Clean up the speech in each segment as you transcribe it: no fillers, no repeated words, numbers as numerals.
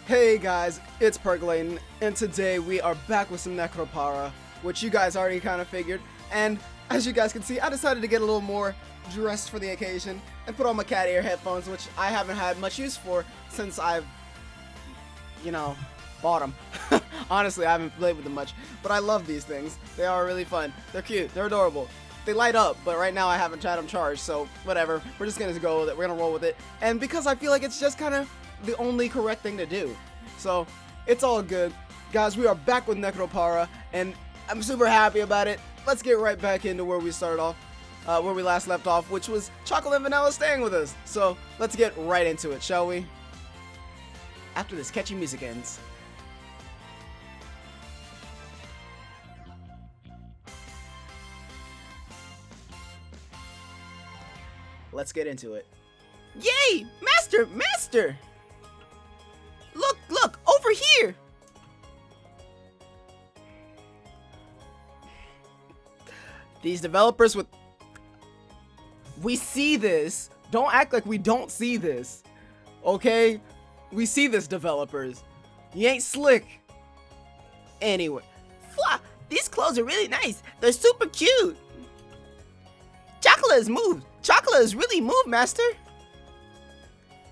Hey guys, it's Perk, and today we are back with some Nekopara, which you guys already kind of figured. And as you guys can see, I decided to get a little more dressed for the occasion and put on my cat ear headphones, which I haven't had much use for since I've, bought them. Honestly, I haven't played with them much, but I love these things. They are really fun. They're cute. They're adorable. They light up, but right now I haven't had them charged, so whatever. We're just gonna go with it. We're gonna roll with it. And because I feel like it's just kind of the only correct thing to do. So, it's all good. Guys, we are back with Nekopara, and I'm super happy about it. Let's get right back into where we started off, where we last left off, which was Chocolate and Vanilla staying with us. So, let's get right into it, shall we? After this catchy music ends. Let's get into it. Yay! Master! Look, over here! These developers with... We see this. Don't act like we don't see this. Okay? We see this, developers. You ain't slick. Anyway. Fwah! These clothes are really nice. They're super cute. Chocolate is moved. Chocolate is really moved, Master.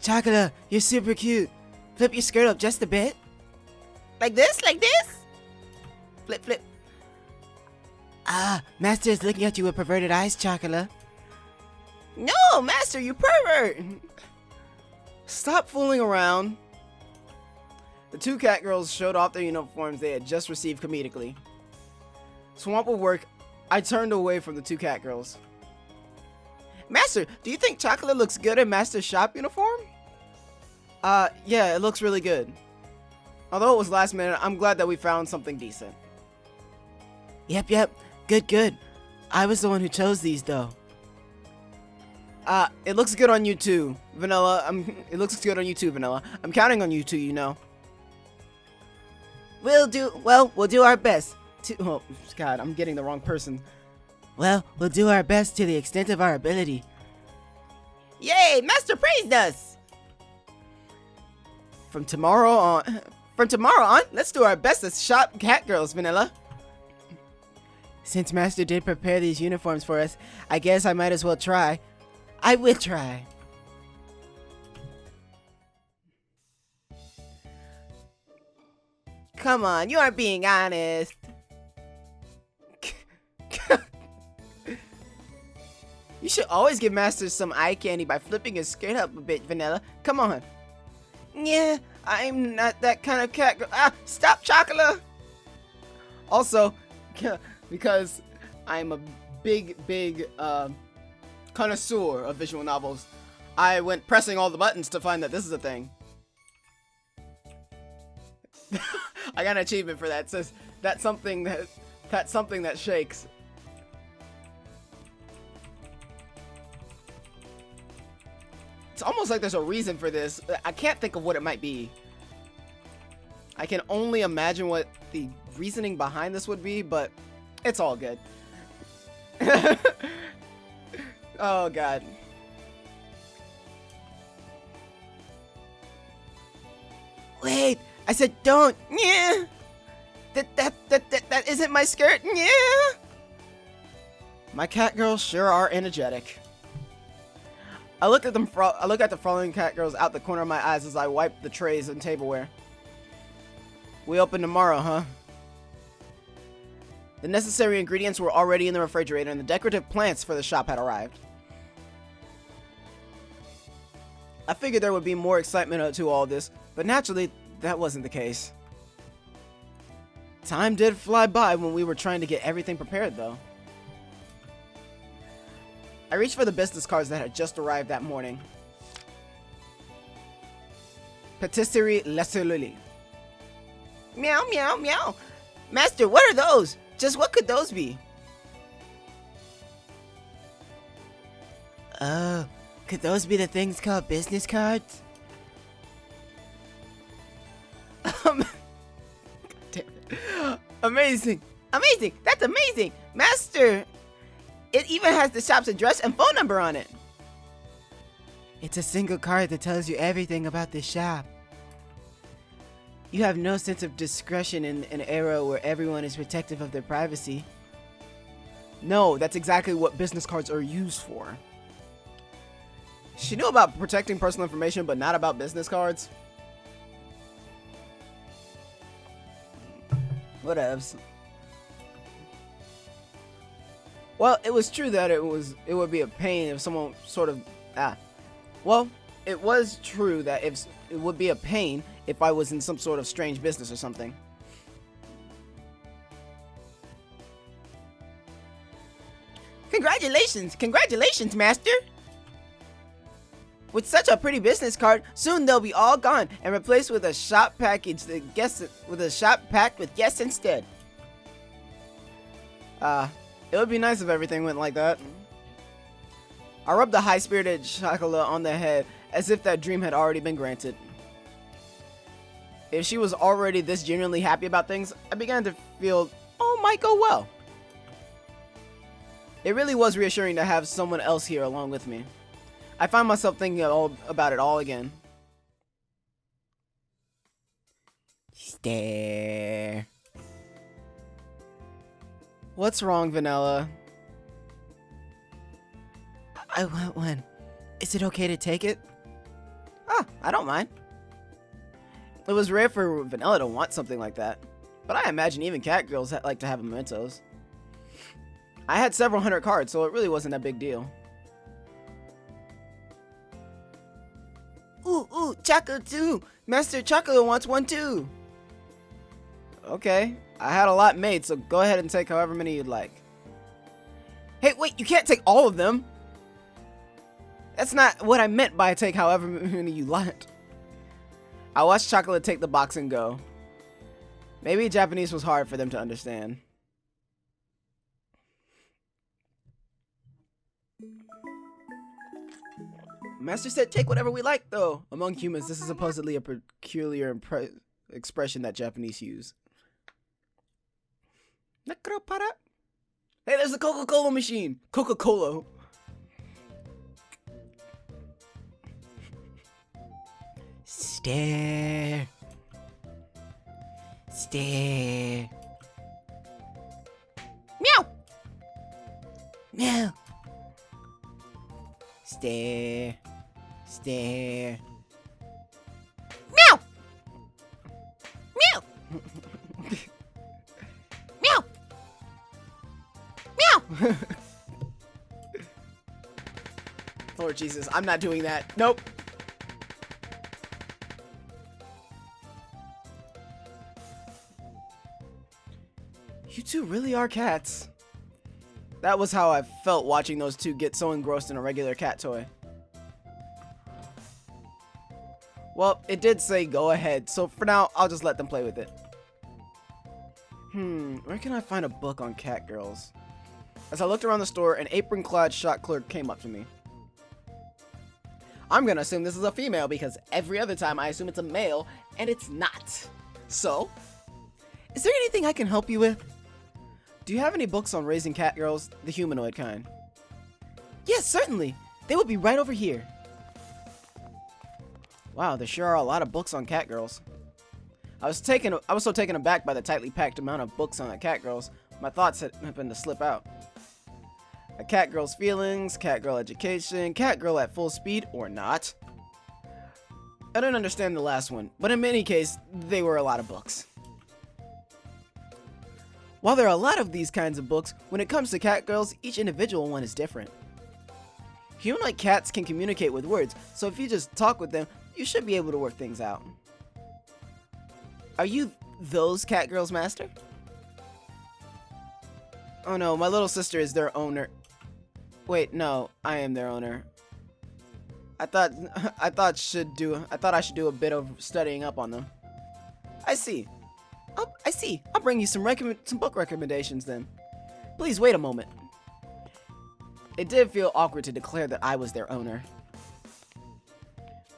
Chocolate, you're super cute. Flip your skirt up just a bit. Like this? Flip. Ah, Master is looking at you with perverted eyes, Chocolate. No, Master, you pervert. Stop fooling around. The two cat girls showed off their uniforms they had just received comedically. Swamp would work. I turned away from the two cat girls. Master, do you think Chocolate looks good in Master's shop uniform? Yeah, it looks really good. Although it was last minute, I'm glad that we found something decent. Yep. Good. I was the one who chose these, though. It looks good on you too, Vanilla. It looks good on you too, Vanilla. I'm counting on you two, you know. We'll do our best to... Oh, God, I'm getting the wrong person. Well, we'll do our best to the extent of our ability. Yay, Master praised us! From tomorrow on, let's do our best as shop cat girls, Vanilla. Since Master did prepare these uniforms for us, I guess I might as well try. I will try. Come on, you aren't being honest. You should always give Master some eye candy by flipping his skirt up a bit, Vanilla. Come on. Yeah, I'm not that kind of cat girl. Stop, Chocolate! Also, because I'm a big connoisseur of visual novels, I went pressing all the buttons to find that this is a thing. I got an achievement for that. It says that's something that shakes. It's almost like there's a reason for this. I can't think of what it might be. I can only imagine what the reasoning behind this would be, but it's all good. Oh, God. Wait, I said don't. Yeah. That isn't my skirt. Yeah. My cat girls sure are energetic. I look at the following cat girls out the corner of my eyes as I wipe the trays and tableware. We open tomorrow, huh? The necessary ingredients were already in the refrigerator, and the decorative plants for the shop had arrived. I figured there would be more excitement to all this, but naturally, that wasn't the case. Time did fly by when we were trying to get everything prepared, though. I reached for the business cards that had just arrived that morning. Patisserie La Soluli. Meow. Master, what are those? Just what could those be? Oh, could those be the things called business cards? Damn it. Amazing. That's amazing. Master, it even has the shop's address and phone number on it. It's a single card that tells you everything about this shop. You have no sense of discretion in an era where everyone is protective of their privacy. No, that's exactly what business cards are used for. She knew about protecting personal information, but not about business cards. Whatevs. Well, it was true that it would be a pain if someone sort of Well, it was true that it would be a pain if I was in some sort of strange business or something. Congratulations, master! With such a pretty business card, soon they'll be all gone and replaced with a shop packed with guests instead. It would be nice if everything went like that. I rubbed the high-spirited chocolate on the head as if that dream had already been granted. If she was already this genuinely happy about things, I began to feel all might go well. It really was reassuring to have someone else here along with me. I find myself thinking about it all again. Stare. What's wrong, Vanilla? I want one. Is it okay to take it? I don't mind. It was rare for Vanilla to want something like that, but I imagine even cat girls like to have mementos. I had several hundred cards, so it really wasn't a big deal. Ooh, Chocolate too! Master Chocolate wants one too! Okay, I had a lot made, so go ahead and take however many you'd like. Hey, wait, you can't take all of them! That's not what I meant by take however many you like. I watched Chocolate take the box and go. Maybe Japanese was hard for them to understand. Master said take whatever we like, though. Among humans, this is supposedly a peculiar expression that Japanese use. Nekopara. Hey, there's the Coca-Cola machine. Coca-Cola. Stare. Stare. Meow! Meow. Stare. Stare. Meow! Meow! Meow! Meow! Lord Jesus, I'm not doing that. Nope. You two really are cats. That was how I felt watching those two get so engrossed in a regular cat toy. Well, it did say go ahead, so for now, I'll just let them play with it. Where can I find a book on cat girls? As I looked around the store, an apron-clad shop clerk came up to me. I'm gonna assume this is a female because every other time I assume it's a male, and it's not. So, is there anything I can help you with? Do you have any books on raising cat girls, the humanoid kind? Yes, certainly. They will be right over here. Wow, there sure are a lot of books on cat girls. I was so taken aback by the tightly packed amount of books on cat girls, my thoughts had happened to slip out. A cat girl's feelings, cat girl education, cat girl at full speed, or not. I don't understand the last one, but in any case, they were a lot of books. While there are a lot of these kinds of books, when it comes to cat girls, each individual one is different. Humanoid cats can communicate with words, so if you just talk with them, you should be able to work things out. Are you those cat girls, Master? Oh no, my little sister is their owner. Wait, no, I am their owner. I thought I should do a bit of studying up on them. I see. I'll bring you some book recommendations then. Please wait a moment. It did feel awkward to declare that I was their owner.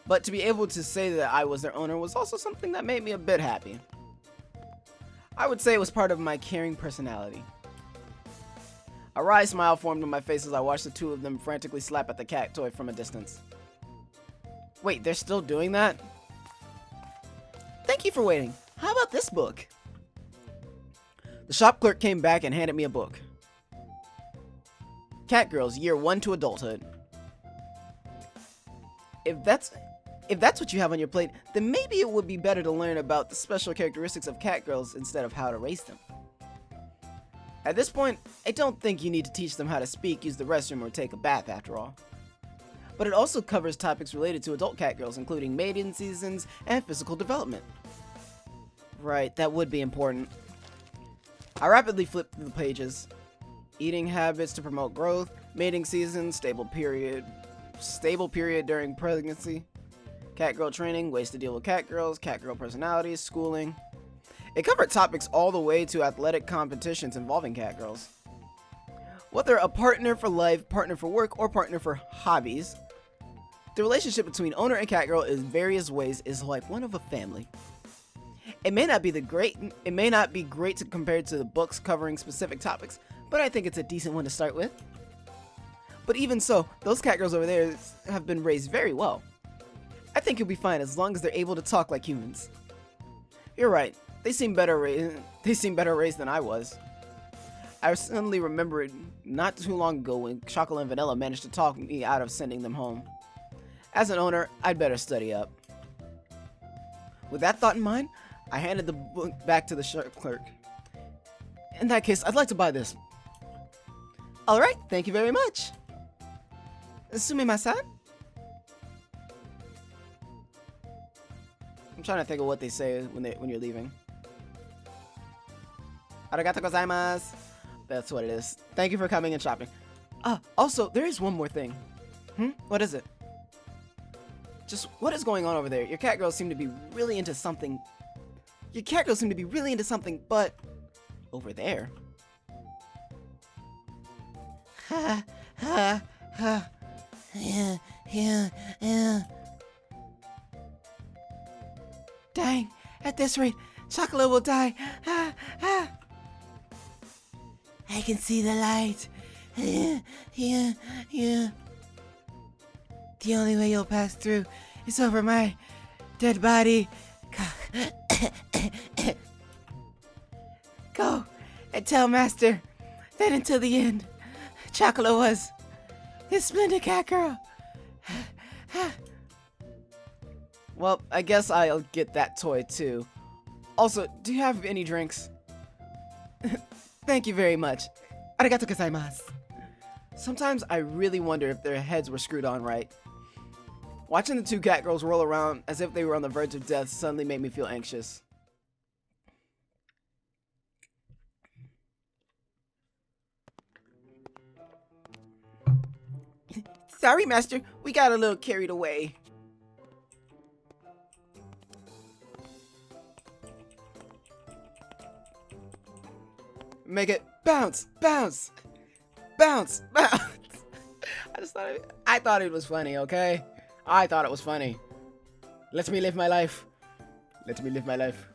But to be able to say that I was their owner was also something that made me a bit happy. I would say it was part of my caring personality. A wry smile formed on my face as I watched the two of them frantically slap at the cat toy from a distance. Wait, they're still doing that? Thank you for waiting. How about this book? The shop clerk came back and handed me a book. Cat Girls, Year 1 to Adulthood. If that's what you have on your plate, then maybe it would be better to learn about the special characteristics of cat girls instead of how to raise them. At this point, I don't think you need to teach them how to speak, use the restroom, or take a bath after all. But it also covers topics related to adult cat girls, including mating seasons and physical development. Right, that would be important. I rapidly flipped through the pages. Eating habits to promote growth, mating season, stable period during pregnancy, cat girl training, ways to deal with cat girl personalities, schooling. It covered topics all the way to athletic competitions involving cat girls. Whether a partner for life, partner for work, or partner for hobbies, the relationship between owner and cat girl in various ways is like one of a family. It may not be great compared to the books covering specific topics, but I think it's a decent one to start with. But even so, those cat girls over there have been raised very well. I think you'll be fine as long as they're able to talk like humans. You're right, they seem better raised than I was. I suddenly remembered not too long ago when Chocolate and Vanilla managed to talk me out of sending them home. As an owner, I'd better study up. With that thought in mind, I handed the book back to the shop clerk. In that case, I'd like to buy this. Alright, thank you very much. Sumimasen? I'm trying to think of what they say when you're leaving. Arigatou gozaimasu. That's what it is. Thank you for coming and shopping. Also, there is one more thing. What is it? Just what is going on over there? Your cat girls seem to be really into something. But over there. Yeah. Dang, at this rate, Chocolate will die. I can see the light. Yeah. The only way you'll pass through is over my dead body. Go and tell Master that until the end, Chocolate was his splendid cat girl. Well, I guess I'll get that toy too. Also, do you have any drinks? Thank you very much. Arigatou gozaimasu. Sometimes I really wonder if their heads were screwed on right. Watching the two cat girls roll around as if they were on the verge of death suddenly made me feel anxious. Sorry, Master, we got a little carried away. Make it bounce, bounce, bounce, bounce. I thought it was funny, okay? I thought it was funny. Let me live my life. Let me live my life.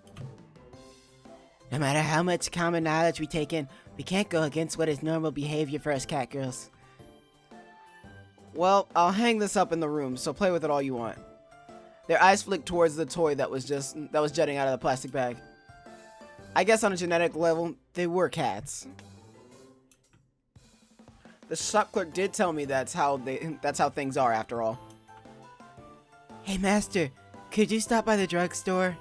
No matter how much common knowledge we take in, we can't go against what is normal behavior for us cat girls. Well, I'll hang this up in the room, so play with it all you want. Their eyes flicked towards the toy that was jutting out of the plastic bag. I guess on a genetic level, they were cats. The shop clerk did tell me that's how things are after all. Hey, Master, could you stop by the drugstore?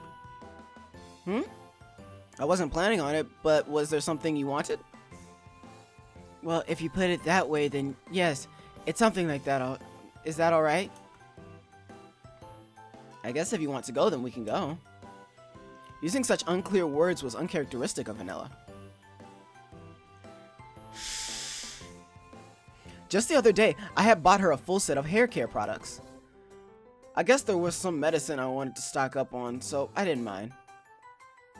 I wasn't planning on it, but was there something you wanted? Well, if you put it that way, then yes, it's something like that. Is that alright? I guess if you want to go, then we can go. Using such unclear words was uncharacteristic of Vanilla. Just the other day, I had bought her a full set of hair care products. I guess there was some medicine I wanted to stock up on, so I didn't mind.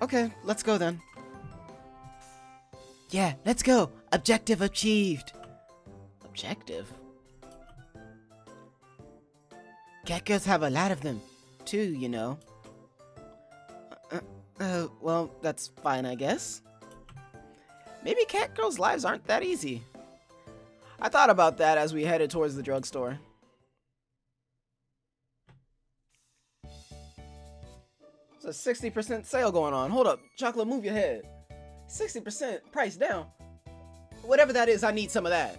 Okay, let's go then. Yeah, let's go. Objective achieved. Objective? Cat girls have a lot of them, too, you know. Well, that's fine, I guess. Maybe cat girls' lives aren't that easy. I thought about that as we headed towards the drugstore. There's a 60% sale going on. Hold up, Chocolate, move your head. 60% price down. Whatever that is, I need some of that.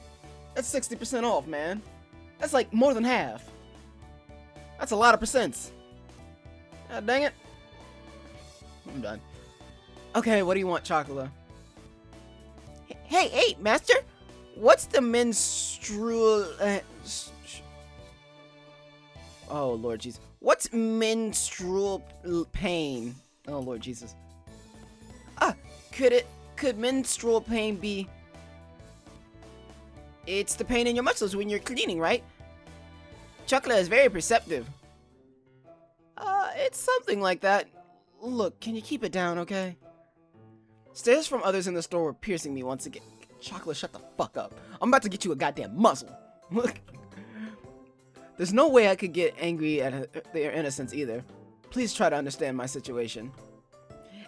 That's 60% off, man. That's like more than half. That's a lot of percents. God dang it. I'm done. Okay, what do you want, Chocolate? Hey, master! What's the menstrual... Oh, Lord Jesus. What's menstrual pain? Oh, Lord Jesus. Could menstrual pain be... It's the pain in your muscles when you're cleaning, right? Chocolate is very perceptive. It's something like that. Look, can you keep it down, okay? Stares from others in the store were piercing me once again. Chocolate, shut the fuck up. I'm about to get you a goddamn muzzle. Look. There's no way I could get angry at their innocence either. Please try to understand my situation.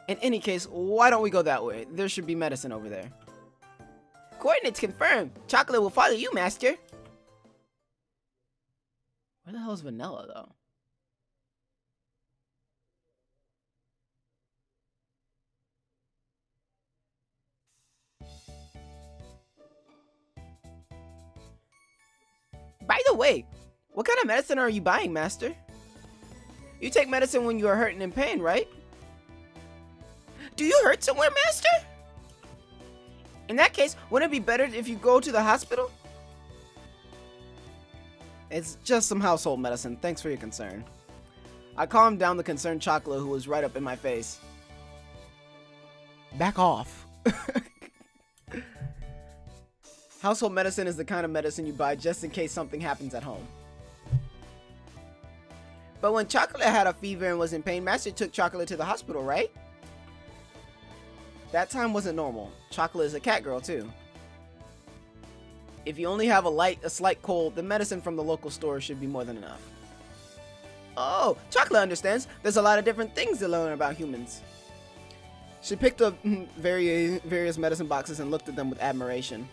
In any case, why don't we go that way? There should be medicine over there. Coordinates confirmed. Chocolate will follow you, master. Where the hell is Vanilla, though? By the way, what kind of medicine are you buying, master? You take medicine when you are hurt and in pain, right? Do you hurt somewhere, master? In that case, wouldn't it be better if you go to the hospital? It's just some household medicine. Thanks for your concern. I calmed down the concerned Chocolate, who was right up in my face. Back off. Household medicine is the kind of medicine you buy just in case something happens at home. But when Chocolate had a fever and was in pain, master took Chocolate to the hospital, right? That time wasn't normal. Chocolate is a cat girl, too. If you only have a slight cold, the medicine from the local store should be more than enough. Oh, Chocolate understands. There's a lot of different things to learn about humans. She picked up various medicine boxes and looked at them with admiration.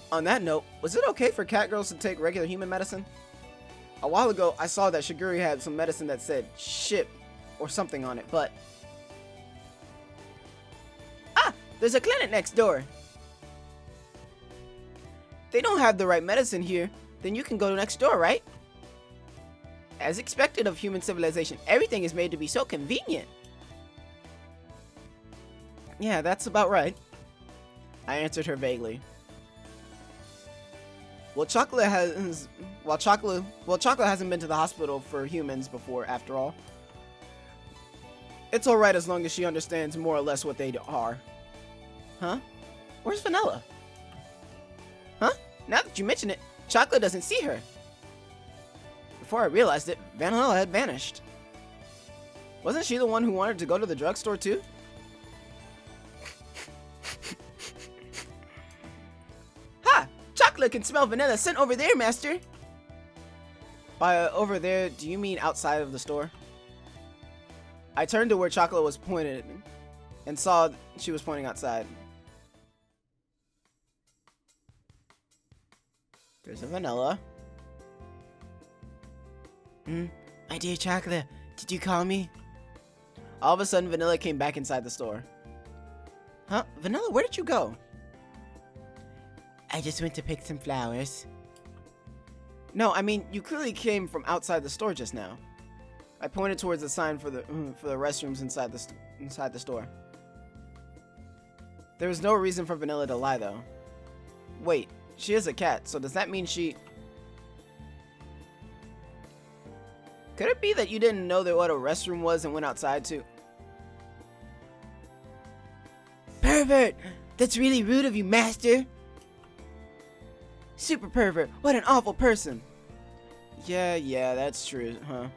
On that note, was it okay for cat girls to take regular human medicine? A while ago, I saw that Shiguri had some medicine that said ship or something on it, but... There's a clinic next door. They don't have the right medicine here, then you can go next door, right? As expected of human civilization, everything is made to be so convenient. Yeah, that's about right. I answered her vaguely. Chocolate hasn't been to the hospital for humans before, after all. It's alright as long as she understands more or less what they are. Huh? Where's Vanilla? Huh? Now that you mention it, Chocolate doesn't see her. Before I realized it, Vanilla had vanished. Wasn't she the one who wanted to go to the drugstore too? Ha! Chocolate can smell Vanilla scent over there, master. By over there, do you mean outside of the store? I turned to where Chocolate was pointed and saw she was pointing outside. There's a Vanilla. My dear Chocolate, did you call me? All of a sudden, Vanilla came back inside the store. Huh? Vanilla, where did you go? I just went to pick some flowers. No, I mean, you clearly came from outside the store just now. I pointed towards the sign for the restrooms inside the store. There was no reason for Vanilla to lie, though. Wait, she is a cat, so does that mean she... Could it be that you didn't know what a restroom was and went outside too? Pervert! That's really rude of you, master! Super pervert! What an awful person! Yeah, that's true, huh?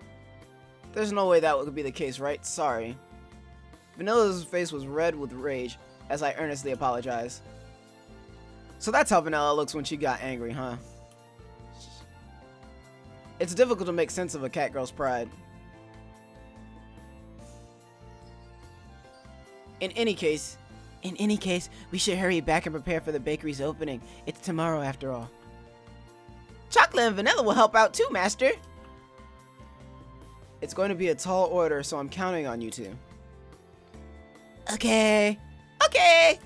There's no way that would be the case, right? Sorry. Vanilla's face was red with rage as I earnestly apologized. So that's how Vanilla looks when she got angry, huh? It's difficult to make sense of a cat girl's pride. In any case, we should hurry back and prepare for the bakery's opening. It's tomorrow after all. Chocolate and Vanilla will help out too, master. It's going to be a tall order, so I'm counting on you two. Okay. Okay.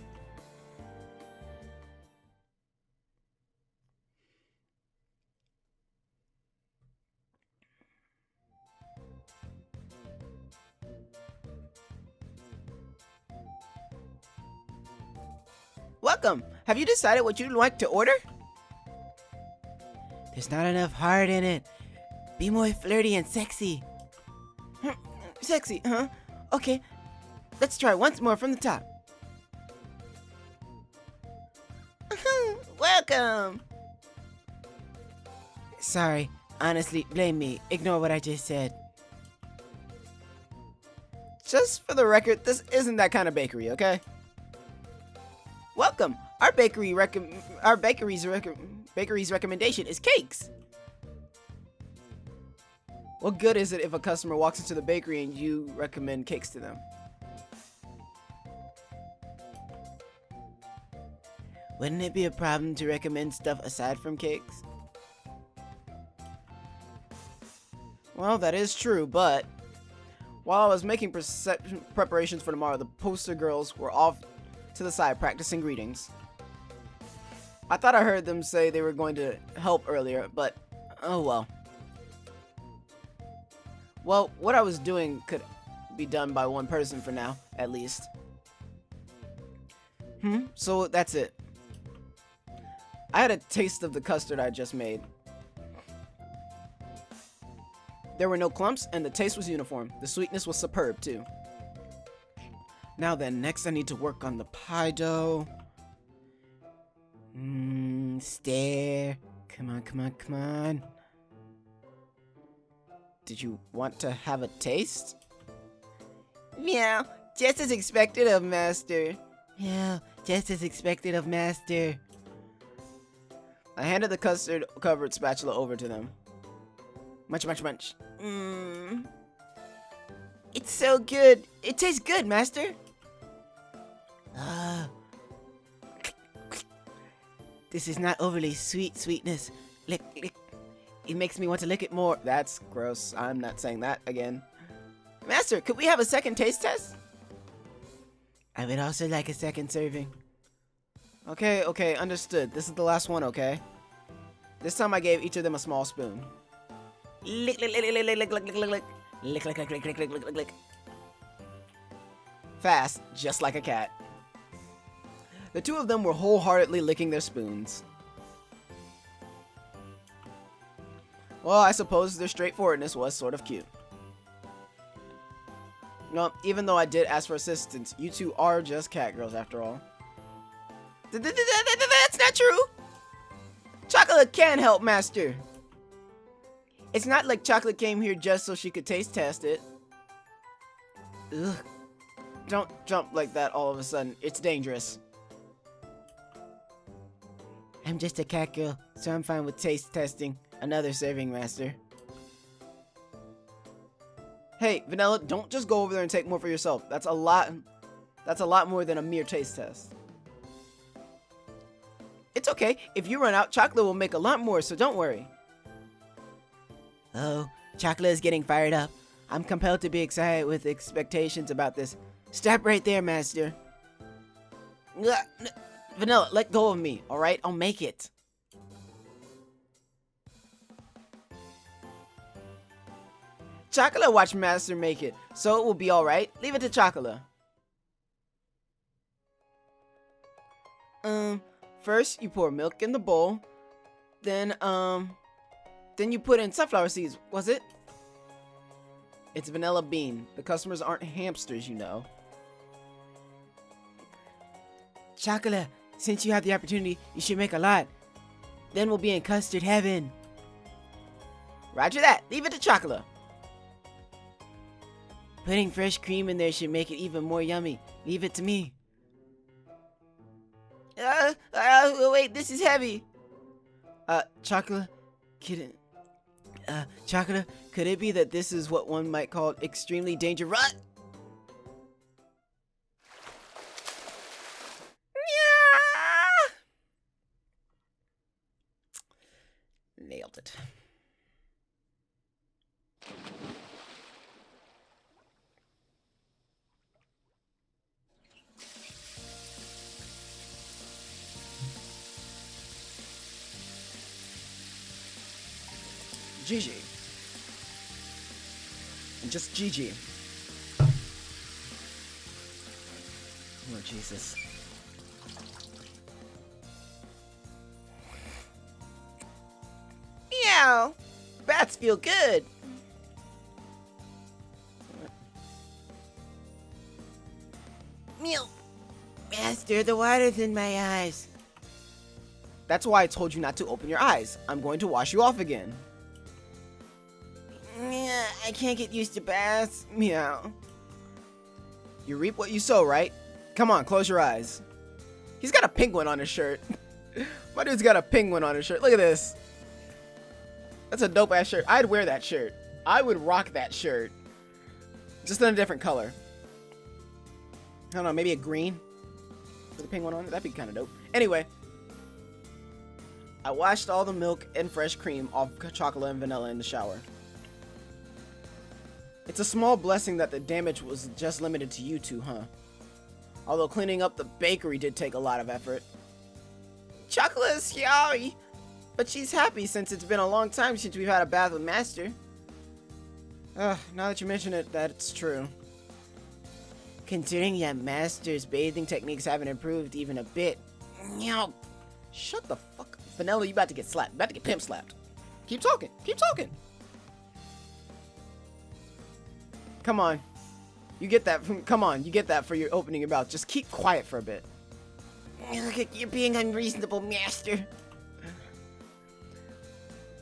Welcome. Have you decided what you'd like to order? There's not enough heart in it. Be more flirty and sexy. Sexy, huh? Okay. Let's try once more from the top. Welcome. Sorry. Honestly, blame me. Ignore what I just said. Just for the record, this isn't that kind of bakery, okay? Welcome. Our bakery's recommendation is cakes. What good is it if a customer walks into the bakery and you recommend cakes to them? Wouldn't it be a problem to recommend stuff aside from cakes? Well, that is true, but while I was making preparations for tomorrow, the poster girls were off to the side practicing greetings. I thought I heard them say they were going to help earlier, but oh well. Well, what I was doing could be done by one person for now, at least. So that's it. I had a taste of the custard I just made. There were no clumps, and the taste was uniform. The sweetness was superb, too. Now then, next I need to work on the pie dough. Stare. Come on, come on, come on. Did you want to have a taste? Meow. Just as expected of Master. Yeah, just as expected of Master. I handed the custard-covered spatula over to them. Munch, munch, munch. It's so good. It tastes good, Master. This is not overly sweetness. Lick, lick. It makes me want to lick it more. That's gross. I'm not saying that again. Master, could we have a second taste test? I would also like a second serving. Okay, understood. This is the last one, okay? This time I gave each of them a small spoon. Lick, lick, lick, lick, lick, lick, lick, lick, lick, lick. Lick, lick, lick, lick, lick, lick, lick, lick, lick. Fast, just like a cat. The two of them were wholeheartedly licking their spoons. Well, I suppose their straightforwardness was sort of cute. No, even though I did ask for assistance, you two are just cat girls after all. That's not true. Chocolate can help, Master. It's not like Chocolate came here just so she could taste test it. Ugh. Don't jump like that all of a sudden. It's dangerous. I'm just a cat girl, so I'm fine with taste testing. Another serving, Master. Hey, Vanilla, don't just go over there and take more for yourself. That's a lot more than a mere taste test. It's okay. If you run out, Chocolate will make a lot more, so don't worry. Oh, Chocolate is getting fired up. I'm compelled to be excited with expectations about this. Stop right there, Master. Vanilla, let go of me, alright? I'll make it. Chocolate watched Master make it, so it will be alright. Leave it to Chocolate. First you pour milk in the bowl, then you put in sunflower seeds, was it? It's vanilla bean. The customers aren't hamsters, you know. Chocolate, since you have the opportunity, you should make a lot. Then we'll be in custard heaven. Roger that. Leave it to Chocolate. Putting fresh cream in there should make it even more yummy. Leave it to me. Wait, this is heavy. Chocolate, Chocolate, could it be that this is what one might call extremely dangerous? Nailed it. Gigi. And just Gigi. Oh, Jesus. Meow. Bats feel good. Meow. Master, the water's in my eyes. That's why I told you not to open your eyes. I'm going to wash you off again. Yeah, I can't get used to baths. Meow. You reap what you sow, right? Come on, close your eyes. He's got a penguin on his shirt. My dude's got a penguin on his shirt. Look at this. That's a dope ass shirt. I'd wear that shirt. I would rock that shirt. Just in a different color. I don't know, maybe a green with a penguin on it. That'd be kind of dope. Anyway, I washed all the milk and fresh cream off chocolate and vanilla in the shower. It's a small blessing that the damage was just limited to you two, huh? Although cleaning up the bakery did take a lot of effort. Chocolate is sorry, but she's happy since it's been a long time since we've had a bath with Master. Now that you mention it, that's true. Considering that Master's bathing techniques haven't improved even a bit. Meow. Shut the fuck up. Vanilla, you about to get slapped. You about to get pimp slapped. Keep talking. Keep talking. Come on. You get that from, come on, you get that for your opening your mouth. Just keep quiet for a bit. You're being unreasonable, Master.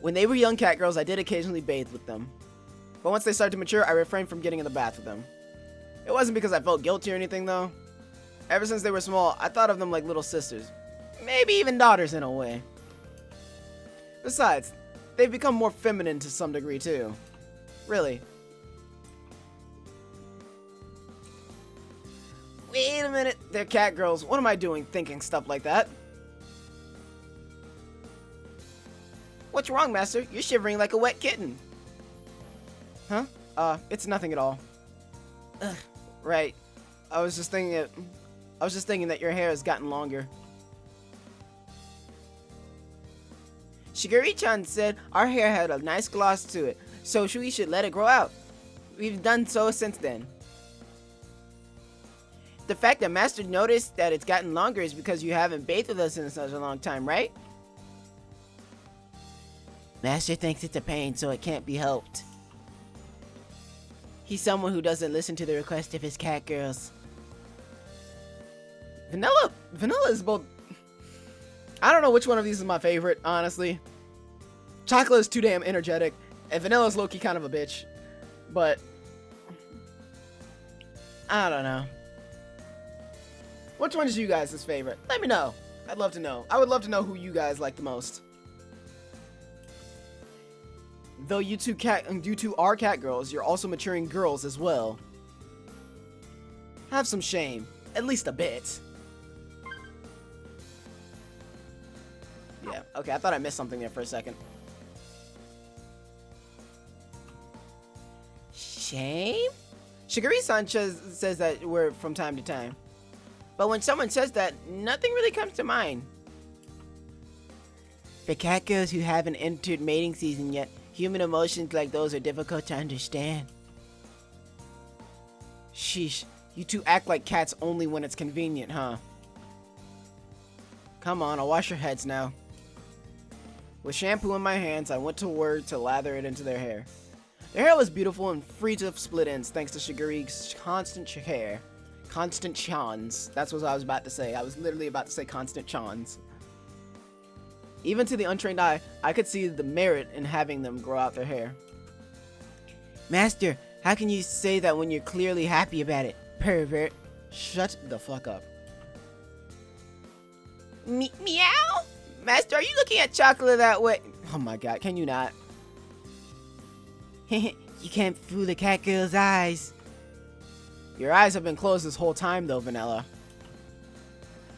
When they were young cat girls, I did occasionally bathe with them. But once they started to mature, I refrained from getting in the bath with them. It wasn't because I felt guilty or anything, though. Ever since they were small, I thought of them like little sisters. Maybe even daughters in a way. Besides, they've become more feminine to some degree, too. Really. Wait a minute, they're cat girls. What am I doing thinking stuff like that? What's wrong, Master? You're shivering like a wet kitten. Huh? It's nothing at all. Ugh, right. I was just thinking that your hair has gotten longer. Shiguri-chan said our hair had a nice gloss to it, so we should let it grow out. We've done so since then. The fact that Master noticed that it's gotten longer is because you haven't bathed with us in such a long time, right? Master thinks it's a pain, so it can't be helped. He's someone who doesn't listen to the request of his cat girls. Vanilla is both... I don't know which one of these is my favorite, honestly. Chocolate is too damn energetic, and Vanilla's low-key kind of a bitch. But... I don't know. Which one is you guys' favorite? Let me know. I'd love to know. I would love to know who you guys like the most. Though you two are cat girls, you're also maturing girls as well. Have some shame. At least a bit. Yeah, okay, I thought I missed something there for a second. Shame? Shiguri-san says that we're from time to time. But when someone says that, nothing really comes to mind. For cat girls who haven't entered mating season yet, human emotions like those are difficult to understand. Sheesh, you two act like cats only when it's convenient, huh? Come on, I'll wash your heads now. With shampoo in my hands, I went to work to lather it into their hair. Their hair was beautiful and free to split ends thanks to Shiguri's constant hair. Constant chans. That's what I was about to say. I was literally about to say constant chans. Even to the untrained eye, I could see the merit in having them grow out their hair. Master, how can you say that when you're clearly happy about it, pervert? Shut the fuck up. Meow? Master, are you looking at chocolate that way? Oh my god, can you not? You can't fool the cat girl's eyes. Your eyes have been closed this whole time though, Vanilla.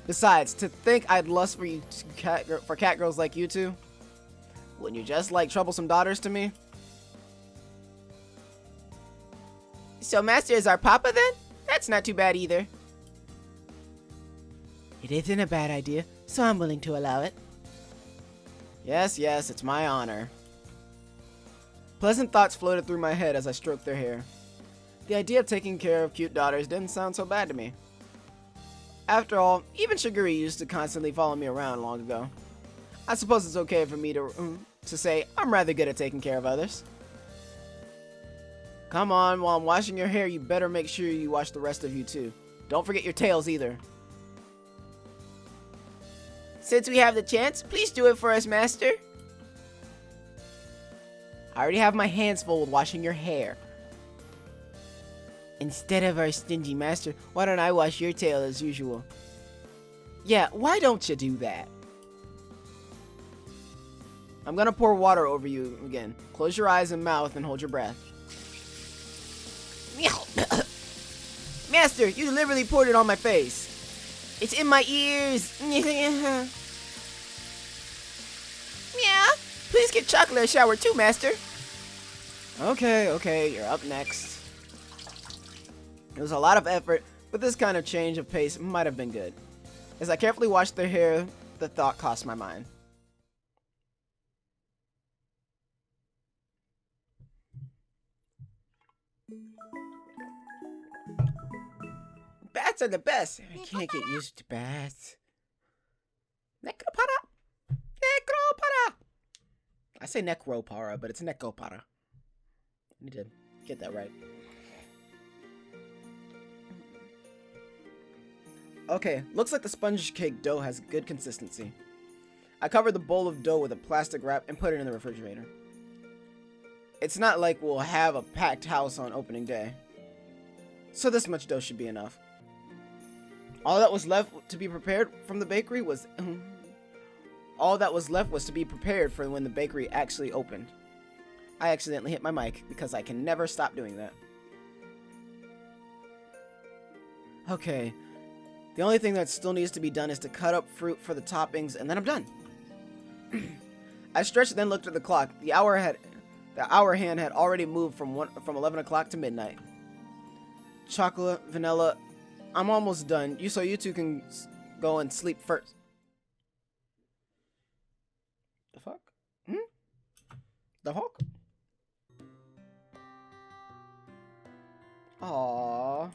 Besides, to think I'd lust for you for cat girls like you two? Wouldn't you just like troublesome daughters to me? So Master is our papa then? That's not too bad either. It isn't a bad idea, so I'm willing to allow it. Yes, yes, it's my honor. Pleasant thoughts floated through my head as I stroked their hair. The idea of taking care of cute daughters didn't sound so bad to me. After all, even Shiguri used to constantly follow me around long ago. I suppose it's okay for me to say I'm rather good at taking care of others. Come on, while I'm washing your hair, you better make sure you wash the rest of you too. Don't forget your tails either. Since we have the chance, please do it for us, Master. I already have my hands full with washing your hair. Instead of our stingy master, why don't I wash your tail as usual? Yeah, why don't you do that? I'm gonna pour water over you again. Close your eyes and mouth and hold your breath. Master, you deliberately poured it on my face. It's in my ears. Meow. Please give Chocolate a shower too, Master. Okay, you're up next. It was a lot of effort, but this kind of change of pace might have been good. As I carefully washed their hair, the thought crossed my mind. Bats are the best. I can't get used to bats. Nekopara! Nekopara! I say Nekopara, but it's Nekopara. I need to get that right. Okay, looks like the sponge cake dough has good consistency. I covered the bowl of dough with a plastic wrap and put it in the refrigerator. It's not like we'll have a packed house on opening day, so this much dough should be enough. All that was left to be prepared from the bakery was... All that was left was to be prepared for when the bakery actually opened. I accidentally hit my mic because I can never stop doing that. Okay, the only thing that still needs to be done is to cut up fruit for the toppings, and then I'm done. I stretched, then looked at the clock. The hour hand had already moved from 11 o'clock to midnight. Chocolate, vanilla, I'm almost done. You two can go and sleep first. The fuck? The fuck? Aww.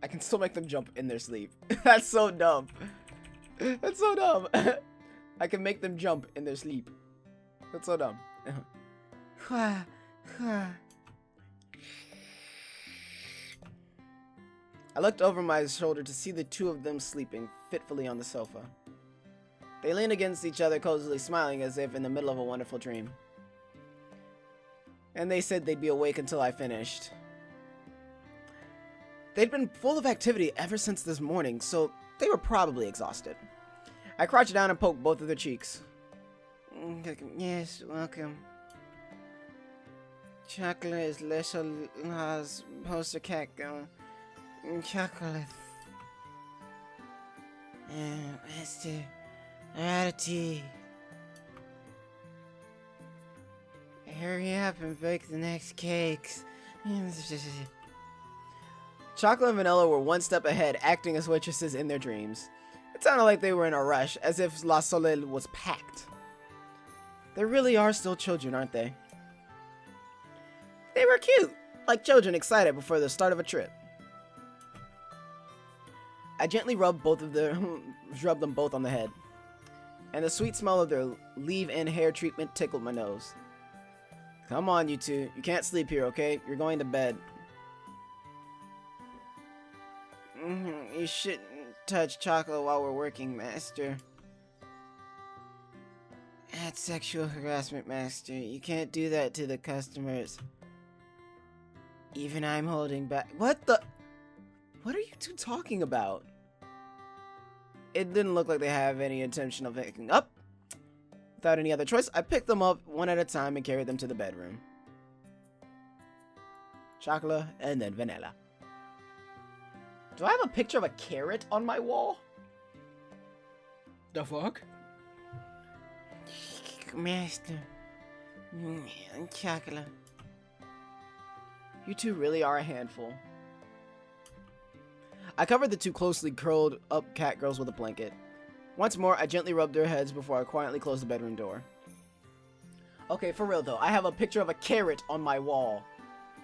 I can still make them jump in their sleep. That's so dumb. That's so dumb. I can make them jump in their sleep. That's so dumb. I looked over my shoulder to see the two of them sleeping fitfully on the sofa. They leaned against each other, cozily smiling as if in the middle of a wonderful dream. And they said they'd be awake until I finished. They'd been full of activity ever since this morning, so they were probably exhausted. I crouched down and poked both of their cheeks. Yes, welcome. Chocolate is little has poster cat going. Chocolate. Master. Rarity. Hurry up and bake the next cakes. Chocolate and Vanilla were one step ahead, acting as waitresses in their dreams. It sounded like they were in a rush, as if La Soleil was packed. They really are still children, aren't they? They were cute, like children excited before the start of a trip. I gently rubbed them both on the head, and the sweet smell of their leave-in hair treatment tickled my nose. Come on, you two. You can't sleep here, okay? You're going to bed. You shouldn't touch chocolate while we're working, Master. That's sexual harassment, Master. You can't do that to the customers. Even I'm holding back. What the? What are you two talking about? It didn't look like they have any intention of picking up. Without any other choice, I picked them up one at a time and carried them to the bedroom. Chocolate and then Vanilla. Do I have a picture of a carrot on my wall? The fuck? Master. Chocolate. You two really are a handful. I covered the two closely curled up cat girls with a blanket. Once more, I gently rubbed their heads before I quietly closed the bedroom door. Okay, for real though, I have a picture of a carrot on my wall.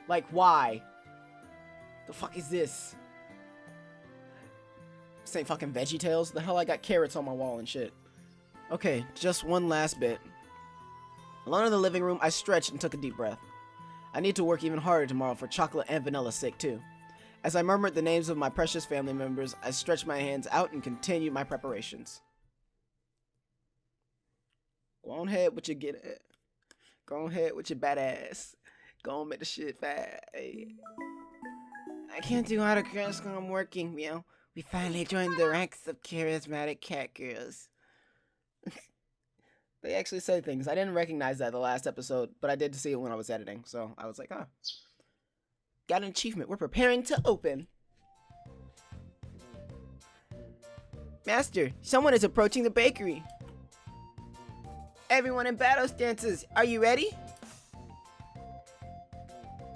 Like, why? The fuck is this? This ain't fucking VeggieTales. The hell I got carrots on my wall and shit. Okay, just one last bit. Alone in the living room, I stretched and took a deep breath. I need to work even harder tomorrow for chocolate and vanilla's sake too. As I murmured the names of my precious family members, I stretched my hands out and continued my preparations. Go on ahead with your get it. Go on ahead with your badass. Go on make the shit fast. Hey. I can't do autographs when I'm working, meow. We finally joined the ranks of charismatic cat girls. They actually say things. I didn't recognize that the last episode, but I did see it when I was editing, so I was like, huh. Got an achievement. We're preparing to open. Master, someone is approaching the bakery. Everyone in battle stances, are you ready?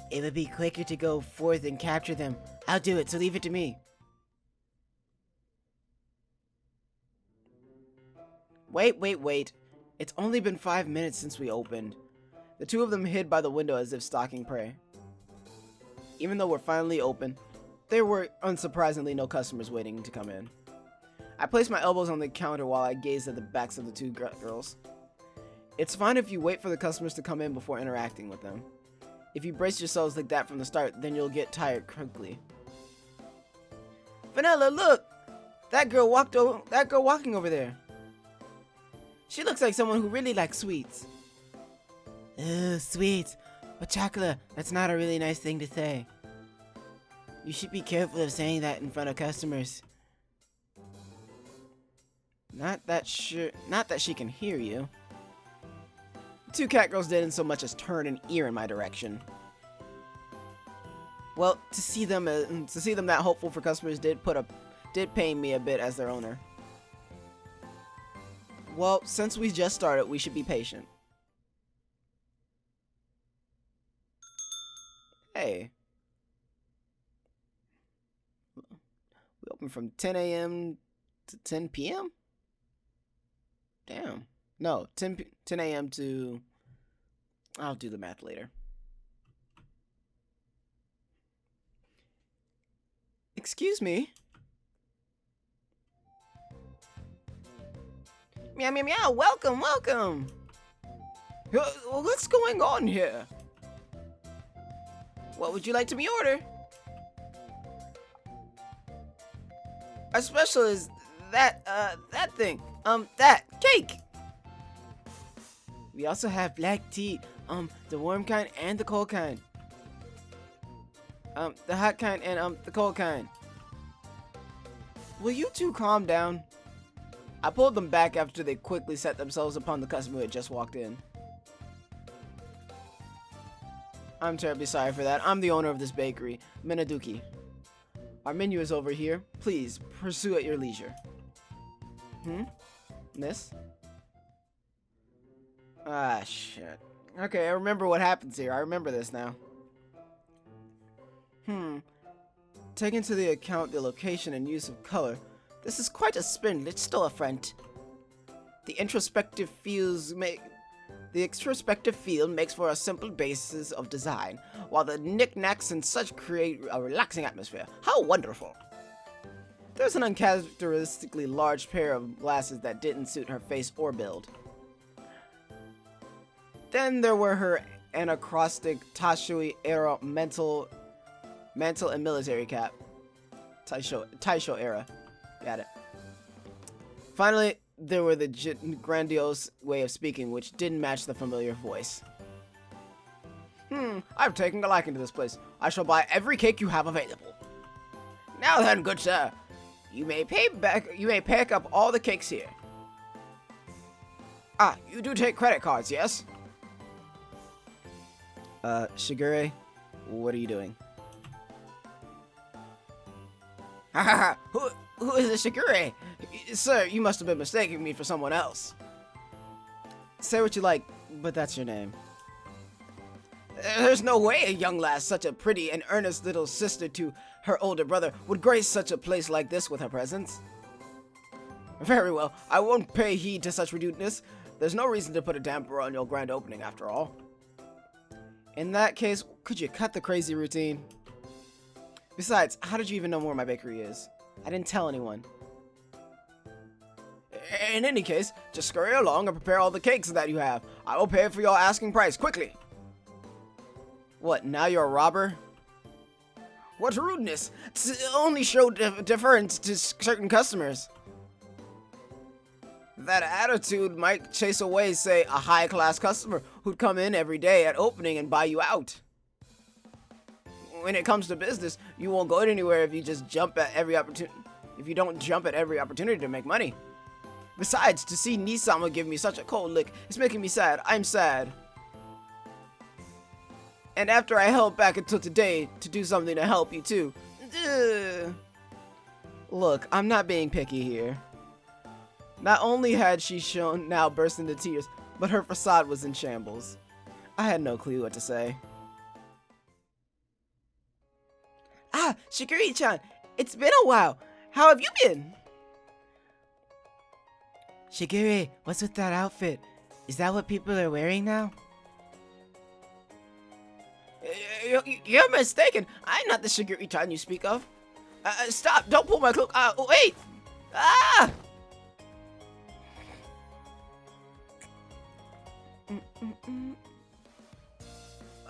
It would be quicker to go forth and capture them. I'll do it, so leave it to me. Wait. It's only been 5 minutes since we opened. The two of them hid by the window as if stalking prey. Even though we're finally open, there were unsurprisingly no customers waiting to come in. I placed my elbows on the counter while I gazed at the backs of the two girls. It's fine if you wait for the customers to come in before interacting with them. If you brace yourselves like that from the start, then you'll get tired quickly. Vanilla, look! That girl walking over there. She looks like someone who really likes sweets. Ugh, sweets. But chocolate, that's not a really nice thing to say. You should be careful of saying that in front of customers. Not that she can hear you. The two cat girls didn't so much as turn an ear in my direction. Well, to see them that hopeful for customers did pain me a bit as their owner. Well, since we just started, we should be patient. Hey. We open from 10 a.m. to 10 p.m.? Damn. No, 10 a.m. to... I'll do the math later. Excuse me? Meow, meow, meow, welcome. What's going on here? What would you like to be order? Our special is that thing. That cake. We also have black tea, the warm kind and the cold kind. The hot kind and the cold kind. Will you two calm down? I pulled them back after they quickly set themselves upon the customer who had just walked in. I'm terribly sorry for that. I'm the owner of this bakery, Minaduki. Our menu is over here. Please, pursue at your leisure. Miss? Ah, shit. Okay, I remember what happens here. I remember this now. Take into the account the location and use of color. This is quite a spindle. It's still a front. The introspective field makes for a simple basis of design, while the knickknacks and such create a relaxing atmosphere. How wonderful! There's an uncharacteristically large pair of glasses that didn't suit her face or build. Then there were her anachronistic Taisho era mantle and military cap. Taisho era. Got it. Finally, there were the grandiose way of speaking, which didn't match the familiar voice. I've taken a liking to this place. I shall buy every cake you have available. Now then, good sir, you may pick up all the cakes here. Ah, you do take credit cards, yes? Shigure, what are you doing? Ha ha ha! Who is this Shigure? Sir, you must have been mistaking me for someone else. Say what you like, but that's your name. There's no way a young lass, such a pretty and earnest little sister to her older brother, would grace such a place like this with her presence. Very well, I won't pay heed to such rudeness. There's no reason to put a damper on your grand opening after all. In that case, could you cut the crazy routine? Besides, how did you even know where my bakery is? I didn't tell anyone. In any case, just scurry along and prepare all the cakes that you have. I will pay for your asking price, quickly. What, now you're a robber? What rudeness! To only show deference to certain customers. That attitude might chase away, say, a high-class customer who'd come in every day at opening and buy you out. When it comes to business, you won't go anywhere if you just jump at every opportunity. If you don't jump at every opportunity to make money. Besides, to see Nisama give me such a cold lick, it's making me sad. I'm sad. And after I held back until today to do something to help you too. Ugh. Look, I'm not being picky here. Not only had she shown now burst into tears, but her facade was in shambles. I had no clue what to say. Ah, Shiguri-chan, it's been a while. How have you been? Shiguri, what's with that outfit? Is that what people are wearing now? You're mistaken. I'm not the Shiguri-chan you speak of. Stop! Don't pull my cloak. Wait! Ah!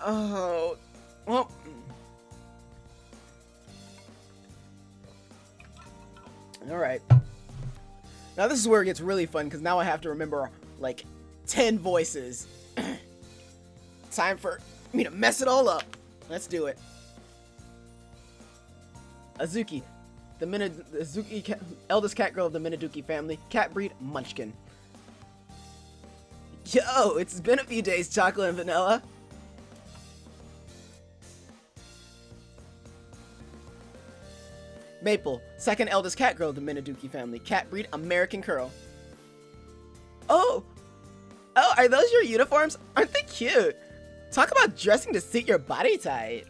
Oh, well. Alright. Now this is where it gets really fun, because now I have to remember, like, 10 voices. Time for me to mess it all up. Let's do it. Azuki. Eldest cat girl of the Minaduki family. Cat breed, Munchkin. Yo, it's been a few days, chocolate and vanilla. Maple, second eldest cat girl of the Minaduki family. Cat breed, American Curl. Oh, are those your uniforms? Aren't they cute? Talk about dressing to suit your body type.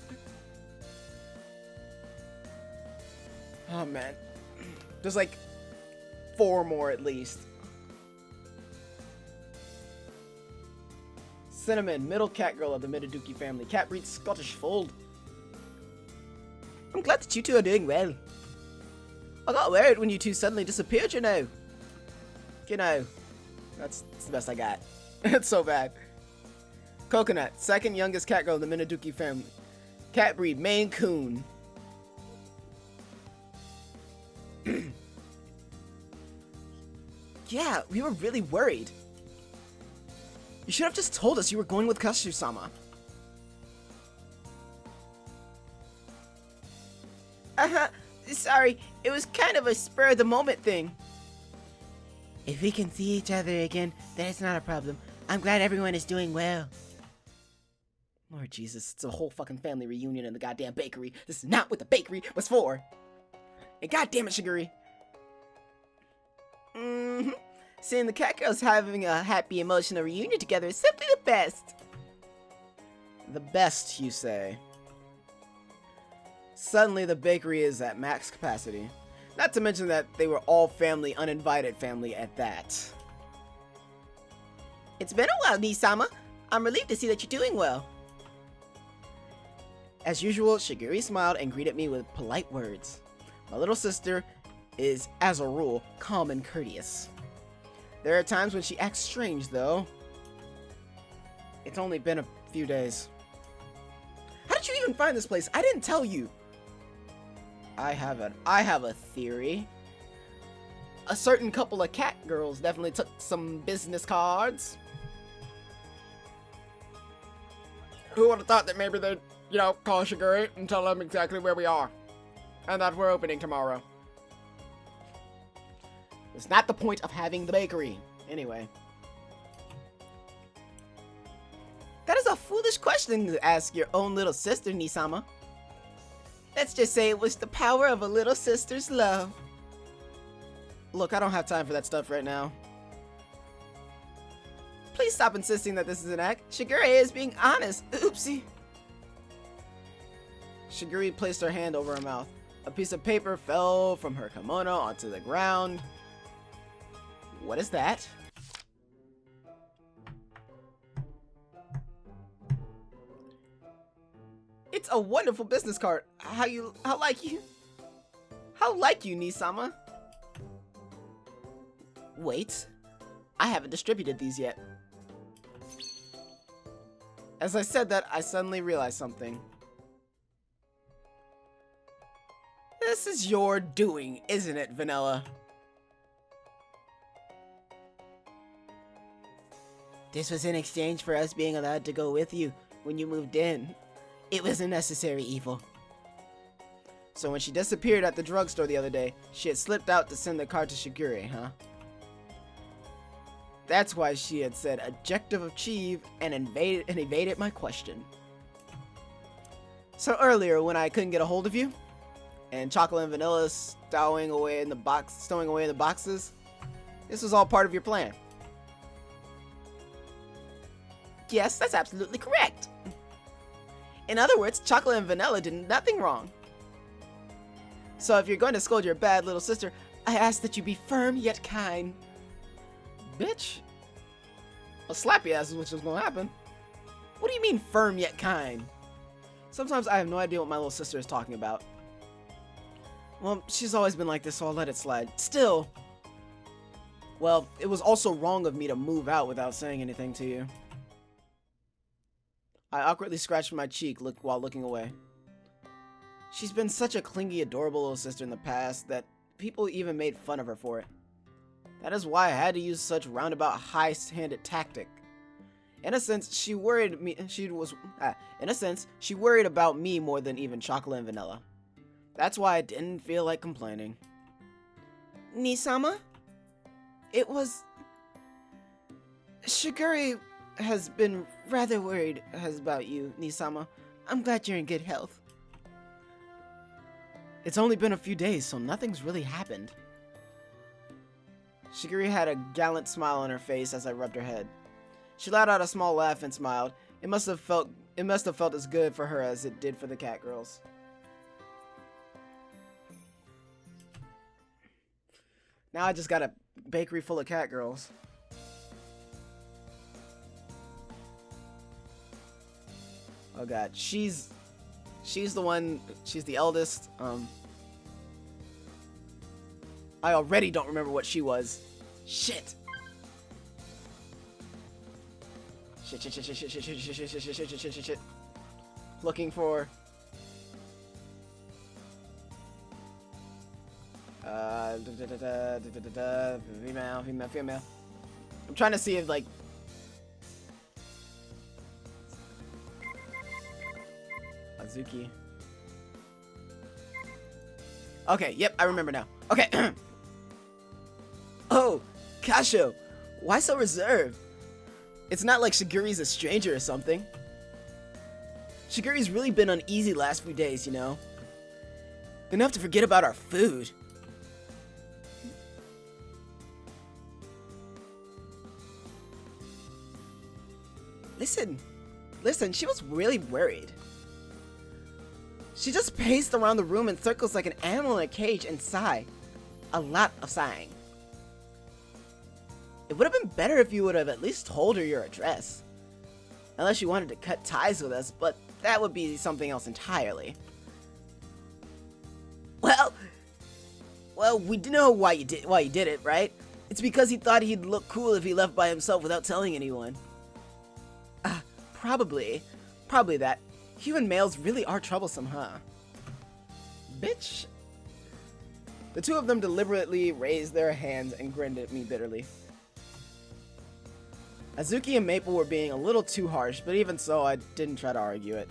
Oh man, there's like 4 more at least. Cinnamon, middle cat girl of the Minaduki family. Cat breed, Scottish Fold. I'm glad that you two are doing well. I got worried when you two suddenly disappeared, you know. That's the best I got. It's so bad. Coconut, second youngest cat girl of the Minaduki family. Cat breed, Maine Coon. Yeah, we were really worried. You should have just told us you were going with Kashu-sama. Sorry, it was kind of a spur-of-the-moment thing. If we can see each other again, then it's not a problem. I'm glad everyone is doing well. Lord Jesus, it's a whole fucking family reunion in the goddamn bakery. This is not what the bakery was for. And goddamn it, Shiguri. Seeing the cat girls having a happy emotional reunion together is simply the best. The best, you say? Suddenly the bakery is at max capacity. Not to mention that they were all family, uninvited family at that. It's been a while, Nisama. I'm relieved to see that you're doing well. As usual, Shiguri smiled and greeted me with polite words. My little sister is, as a rule, calm and courteous. There are times when she acts strange, though. It's only been a few days. How did you even find this place? I didn't tell you. I have a theory. A certain couple of cat girls definitely took some business cards. Who would have thought that maybe they'd, call Shiguri and tell them exactly where we are. And that we're opening tomorrow. It's not the point of having the bakery. Anyway. That is a foolish question to ask your own little sister, Nisama. Let's just say it was the power of a little sister's love. Look, I don't have time for that stuff right now. Please stop insisting that this is an act. Shiguri is being honest. Oopsie. Shiguri placed her hand over her mouth. A piece of paper fell from her kimono onto the ground. What is that? It's a wonderful business card. How like you, Nisama. Wait, I haven't distributed these yet. As I said that, I suddenly realized something. This is your doing, isn't it, Vanilla? This was in exchange for us being allowed to go with you when you moved in. It was a necessary evil. So when she disappeared at the drugstore the other day, she had slipped out to send the card to Shigure, huh? That's why she had said objective achieved and evaded my question. So earlier when I couldn't get a hold of you, and Chocolate and Vanilla stowing away in the boxes, this was all part of your plan. Yes, that's absolutely correct. In other words, Chocolate and Vanilla did nothing wrong. So if you're going to scold your bad little sister, I ask that you be firm yet kind. bitch, I'll slap your ass is what's gonna happen. What do you mean firm yet kind? Sometimes I have no idea what my little sister is talking about. Well, she's always been like this, so I'll let it slide. Still, well, it was also wrong of me to move out without saying anything to you. I awkwardly scratched my cheek while looking away. She's been such a clingy, adorable little sister in the past that people even made fun of her for it. That is why I had to use such roundabout, high-handed tactic. In a sense, she worried about me more than even Chocolate and Vanilla. That's why I didn't feel like complaining. Nisama? It was... Shigure has been rather worried about you, Nisama. I'm glad you're in good health. It's only been a few days, so nothing's really happened. Shigure had a gallant smile on her face as I rubbed her head. She let out a small laugh and smiled. It must have felt as good for her as it did for the cat girls. Now I just got a bakery full of cat girls. Oh god, she's the one, she's the eldest. I already don't remember what she was. Shit. Shit. Looking for female. I'm trying to see if like Azuki. Okay, yep, I remember now. Okay. Oh, Kasho, why so reserved? It's not like Shigure's a stranger or something. Shigure's really been uneasy last few days, you know. Enough to forget about our food. Listen, she was really worried. She just paced around the room in circles like an animal in a cage and sighed. A lot of sighing. It would have been better if you would have at least told her your address. Unless you wanted to cut ties with us, but that would be something else entirely. Well, we know why you did it, right? It's because he thought he'd look cool if he left by himself without telling anyone. Probably that. Human males really are troublesome, huh? Bitch. The two of them deliberately raised their hands and grinned at me bitterly. Azuki and Maple were being a little too harsh, but even so, I didn't try to argue it.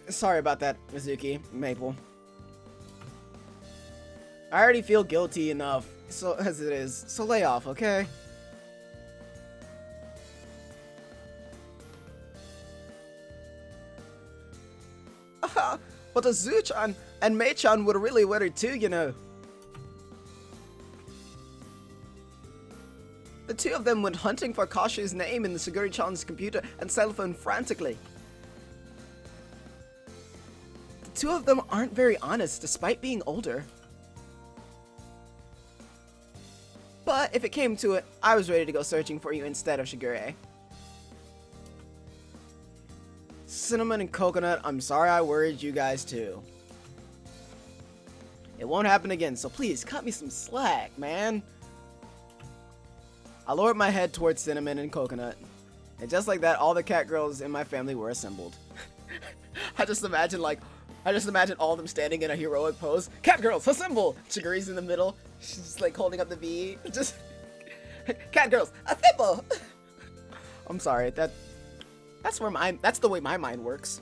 Sorry about that, Azuki, Maple. I already feel guilty enough, as it is, so lay off, okay? But Azu-chan and Mei-chan were really worried too, you know. The two of them went hunting for Kashu's name in the Shigure-chan's computer and cell phone frantically. The two of them aren't very honest, despite being older. But if it came to it, I was ready to go searching for you instead of Shigure. Cinnamon and Coconut, I'm sorry I worried you guys too. It won't happen again, so please cut me some slack, man. I lowered my head towards Cinnamon and Coconut, and just like that, all the cat girls in my family were assembled. I just imagine all of them standing in a heroic pose. Cat girls, assemble! Chiguri's in the middle. She's just like holding up the V. Just cat girls, assemble! I'm sorry. That's the way my mind works.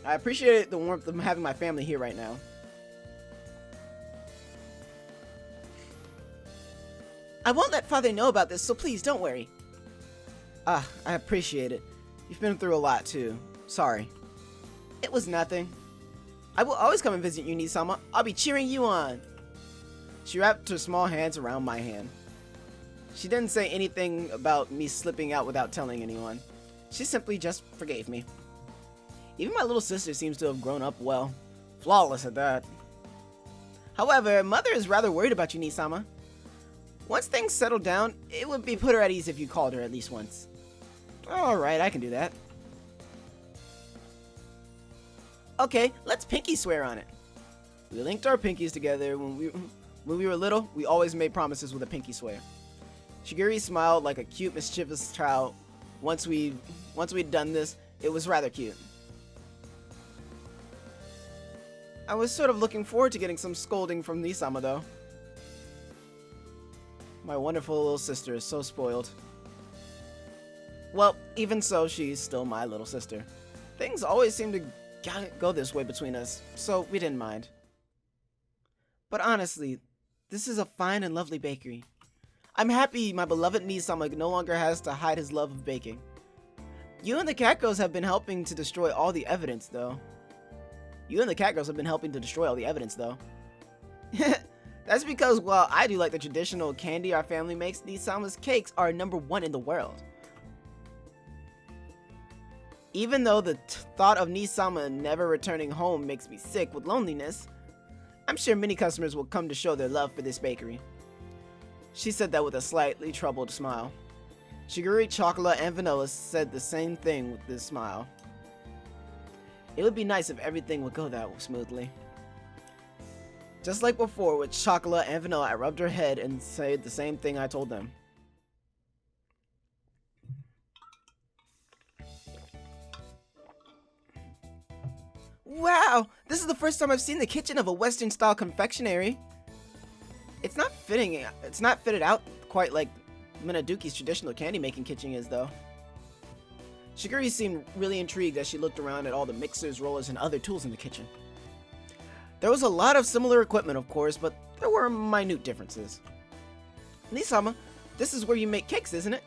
I appreciate the warmth of having my family here right now. I won't let Father know about this, so please don't worry. I appreciate it. You've been through a lot too. Sorry. It was nothing. I will always come and visit you, Nisama. I'll be cheering you on. She wrapped her small hands around my hand. She didn't say anything about me slipping out without telling anyone. She simply just forgave me. Even my little sister seems to have grown up well. Flawless at that. However, Mother is rather worried about you, Nisama. Once things settle down, it would be put her at ease if you called her at least once. Alright, I can do that. Okay, let's pinky swear on it. We linked our pinkies together. When we were little, we always made promises with a pinky swear. Shiguri smiled like a cute, mischievous child. Once we'd done this, it was rather cute. I was sort of looking forward to getting some scolding from Nisama though. My wonderful little sister is so spoiled. Well, even so, she's still my little sister. Things always seem to go this way between us, so we didn't mind. But honestly, this is a fine and lovely bakery. I'm happy my beloved Nisama no longer has to hide his love of baking. You and the cat girls have been helping to destroy all the evidence, though. That's because while I do like the traditional candy our family makes, Nisama's cakes are #1 in the world. Even though the thought of Nisama never returning home makes me sick with loneliness, I'm sure many customers will come to show their love for this bakery. She said that with a slightly troubled smile. Shiguri, Chocolate, and Vanilla said the same thing with this smile. It would be nice if everything would go that smoothly. Just like before with Chocolate and Vanilla, I rubbed her head and said the same thing I told them. Wow! This is the first time I've seen the kitchen of a Western-style confectionery. It's not fitted out quite like Minaduki's traditional candy-making kitchen is, though. Shiguri seemed really intrigued as she looked around at all the mixers, rollers, and other tools in the kitchen. There was a lot of similar equipment, of course, but there were minute differences. Nisama, this is where you make cakes, isn't it?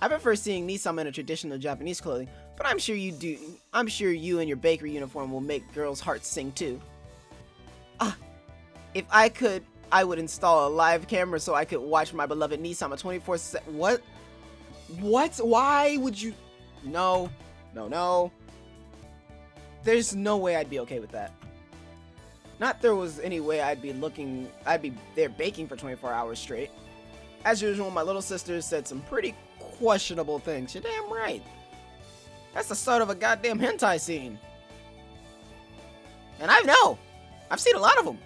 I prefer seeing Nisama in a traditional Japanese clothing, but I'm sure you in your bakery uniform will make girls' hearts sing too. If I could, I would install a live camera so I could watch my beloved Nisama 24/7. What? Why would you? No. There's no way I'd be okay with that. Not there was any way I'd be there baking for 24 hours straight. As usual, my little sister said some pretty questionable things. You're damn right. That's the start of a goddamn hentai scene. And I've seen a lot of them.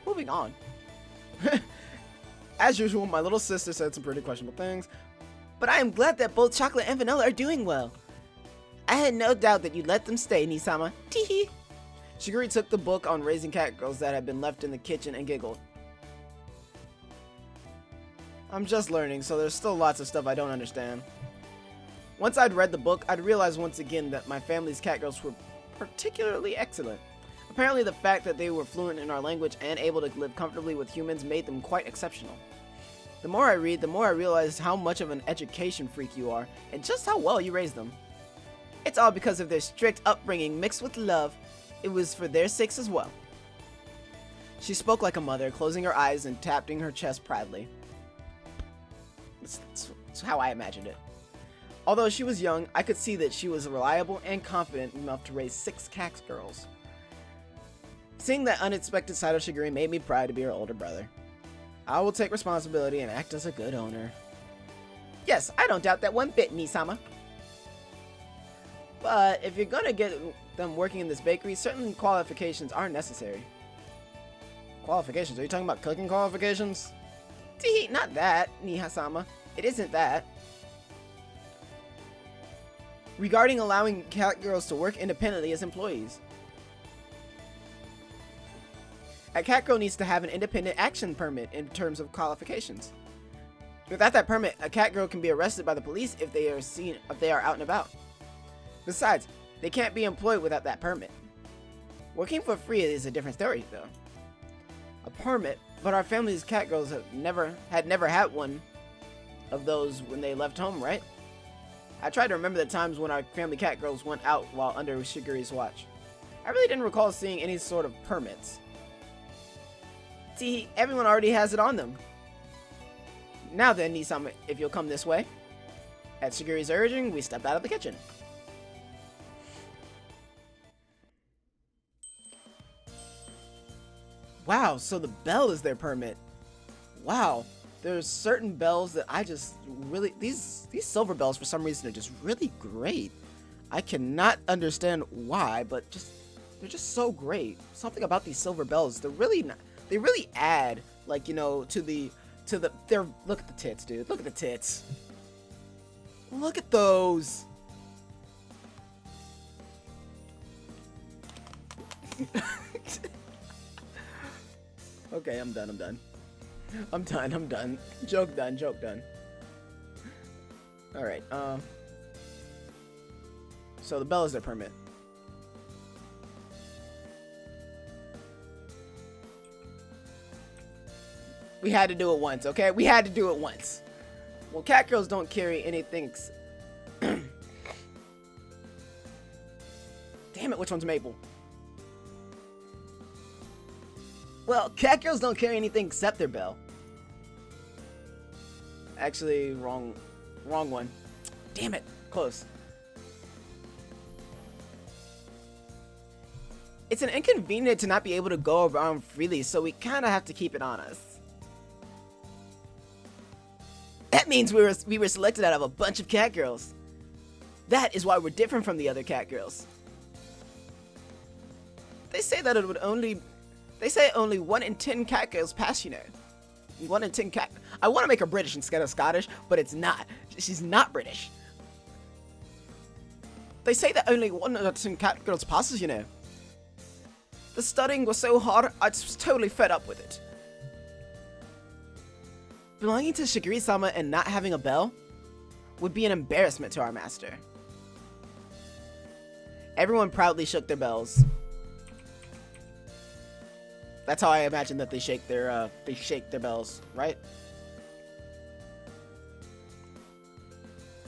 Moving on. As usual, my little sister said some pretty questionable things, but I am glad that both Chocolate and Vanilla are doing well. I had no doubt that you'd let them stay, Nisama. Teehee. Shiguri took the book on raising cat girls that had been left in the kitchen and giggled. I'm just learning, so there's still lots of stuff I don't understand. Once I'd read the book, I'd realize once again that my family's cat girls were particularly excellent. Apparently the fact that they were fluent in our language and able to live comfortably with humans made them quite exceptional. The more I read, the more I realize how much of an education freak you are, and just how well you raised them. It's all because of their strict upbringing mixed with love. It was for their sakes as well. She spoke like a mother, closing her eyes and tapping her chest proudly. That's how I imagined it. Although she was young, I could see that she was reliable and confident enough to raise 6 cat girls. Seeing that unexpected side of Shiguri made me proud to be her older brother. I will take responsibility and act as a good owner. Yes, I don't doubt that one bit, Nisama. But if you're gonna get them working in this bakery, certain qualifications are necessary. Qualifications? Are you talking about cooking qualifications? Tee, not that, Nihasama. It isn't that. Regarding allowing cat girls to work independently as employees. A cat girl needs to have an independent action permit in terms of qualifications. Without that permit, a cat girl can be arrested by the police if they are out and about. Besides, they can't be employed without that permit. Working for free is a different story, though. A permit, but our family's cat girls have never had one of those when they left home, right? I tried to remember the times when our family cat girls went out while under Shiguri's watch. I really didn't recall seeing any sort of permits. See, everyone already has it on them. Now then, Nisama, if you'll come this way. At Shiguri's urging, we stepped out of the kitchen. Wow, so the bell is their permit. Wow, there's certain bells that I just really... These silver bells, for some reason, are just really great. I cannot understand why, but they're just so great. Something about these silver bells, they really add, like, you know, to the... Look at the tits, dude. Look at the tits. Look at those. Okay, I'm done. Joke done. Alright, so the bell is their permit. We had to do it once, okay? We had to do it once. Well, cat girls don't carry anything. Damn it, which one's Maple? Well, cat girls don't carry anything except their bell. Actually, wrong one. Damn it, close. It's an inconvenience to not be able to go around freely, so we kind of have to keep it on us. That means we were selected out of a bunch of cat girls. That is why we're different from the other cat girls. They say only 1 in 10 cat girls pass, you know. 1 in 10 cat... I want to make her British instead of Scottish, but it's not. She's not British. They say that only 1 in 10 cat girls passes, you know. The studying was so hard, I was totally fed up with it. Belonging to Shigiri-sama and not having a bell would be an embarrassment to our master. Everyone proudly shook their bells. That's how I imagine that they shake their bells, right?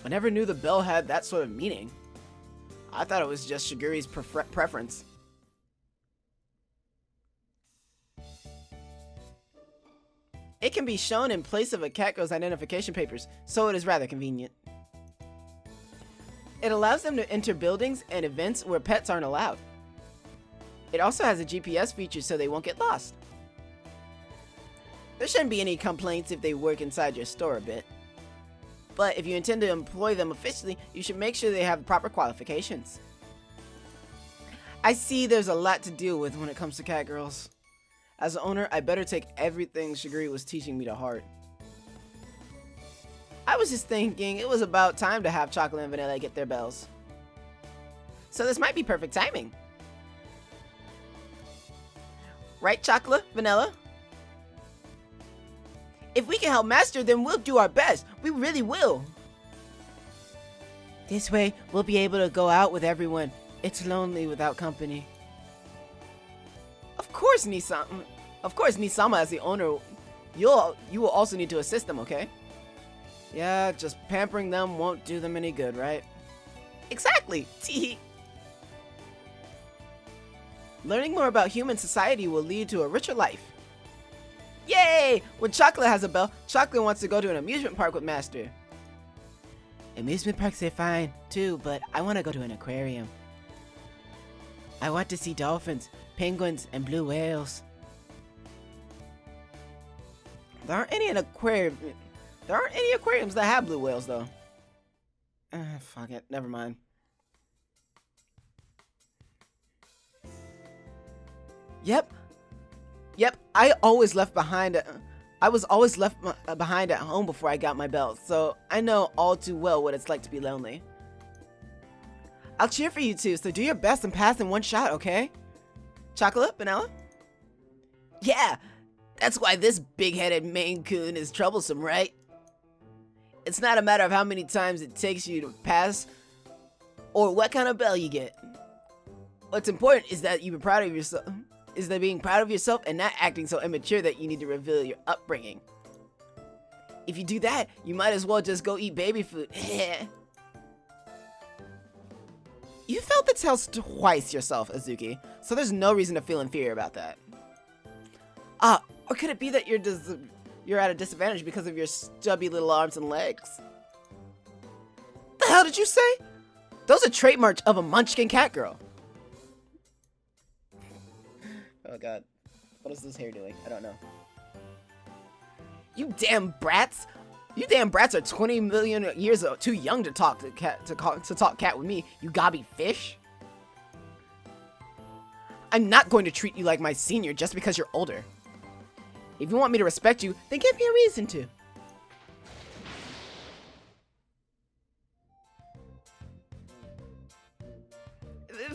I never knew the bell had that sort of meaning. I thought it was just Shiguri's preference. It can be shown in place of a cat girl's identification papers, so it is rather convenient. It allows them to enter buildings and events where pets aren't allowed. It also has a GPS feature so they won't get lost. There shouldn't be any complaints if they work inside your store a bit. But if you intend to employ them officially, you should make sure they have proper qualifications. I see there's a lot to deal with when it comes to cat girls. As an owner, I better take everything Shiguri was teaching me to heart. I was just thinking it was about time to have Chocolate and Vanilla get their bells. So this might be perfect timing. Right, Chocolate, Vanilla? If we can help Master, then we'll do our best. We really will. This way, we'll be able to go out with everyone. It's lonely without company. Of course, Nisama, as the owner, you will also need to assist them, okay? Yeah, just pampering them won't do them any good, right? Exactly! Tee. Learning more about human society will lead to a richer life. Yay! When Chocolate has a bell, Chocolate wants to go to an amusement park with Master. Amusement parks are fine, too, but I want to go to an aquarium. I want to see dolphins, penguins, and blue whales. There aren't any aquariums that have blue whales, though. Fuck it. Never mind. Yep. I was always left behind at home before I got my belt, so I know all too well what it's like to be lonely. I'll cheer for you two, so do your best and pass in one shot, okay? Chocolate, vanilla? Yeah, that's why this big-headed Maine Coon is troublesome, right? It's not a matter of how many times it takes you to pass or what kind of bell you get. What's important is that you be proud of yourself. Is that being proud of yourself and not acting so immature that you need to reveal your upbringing. If you do that, you might as well just go eat baby food. You felt the tales twice yourself, Azuki, so there's no reason to feel inferior about that. Or could it be that you're at a disadvantage because of your stubby little arms and legs? The hell did you say? Those are trademarks of a munchkin cat girl. Oh god. What is this hair doing? I don't know. You damn brats! You damn brats are 20 million years too young to talk to talk cat with me, you gobby fish. I'm not going to treat you like my senior just because you're older. If you want me to respect you, then give me a reason to.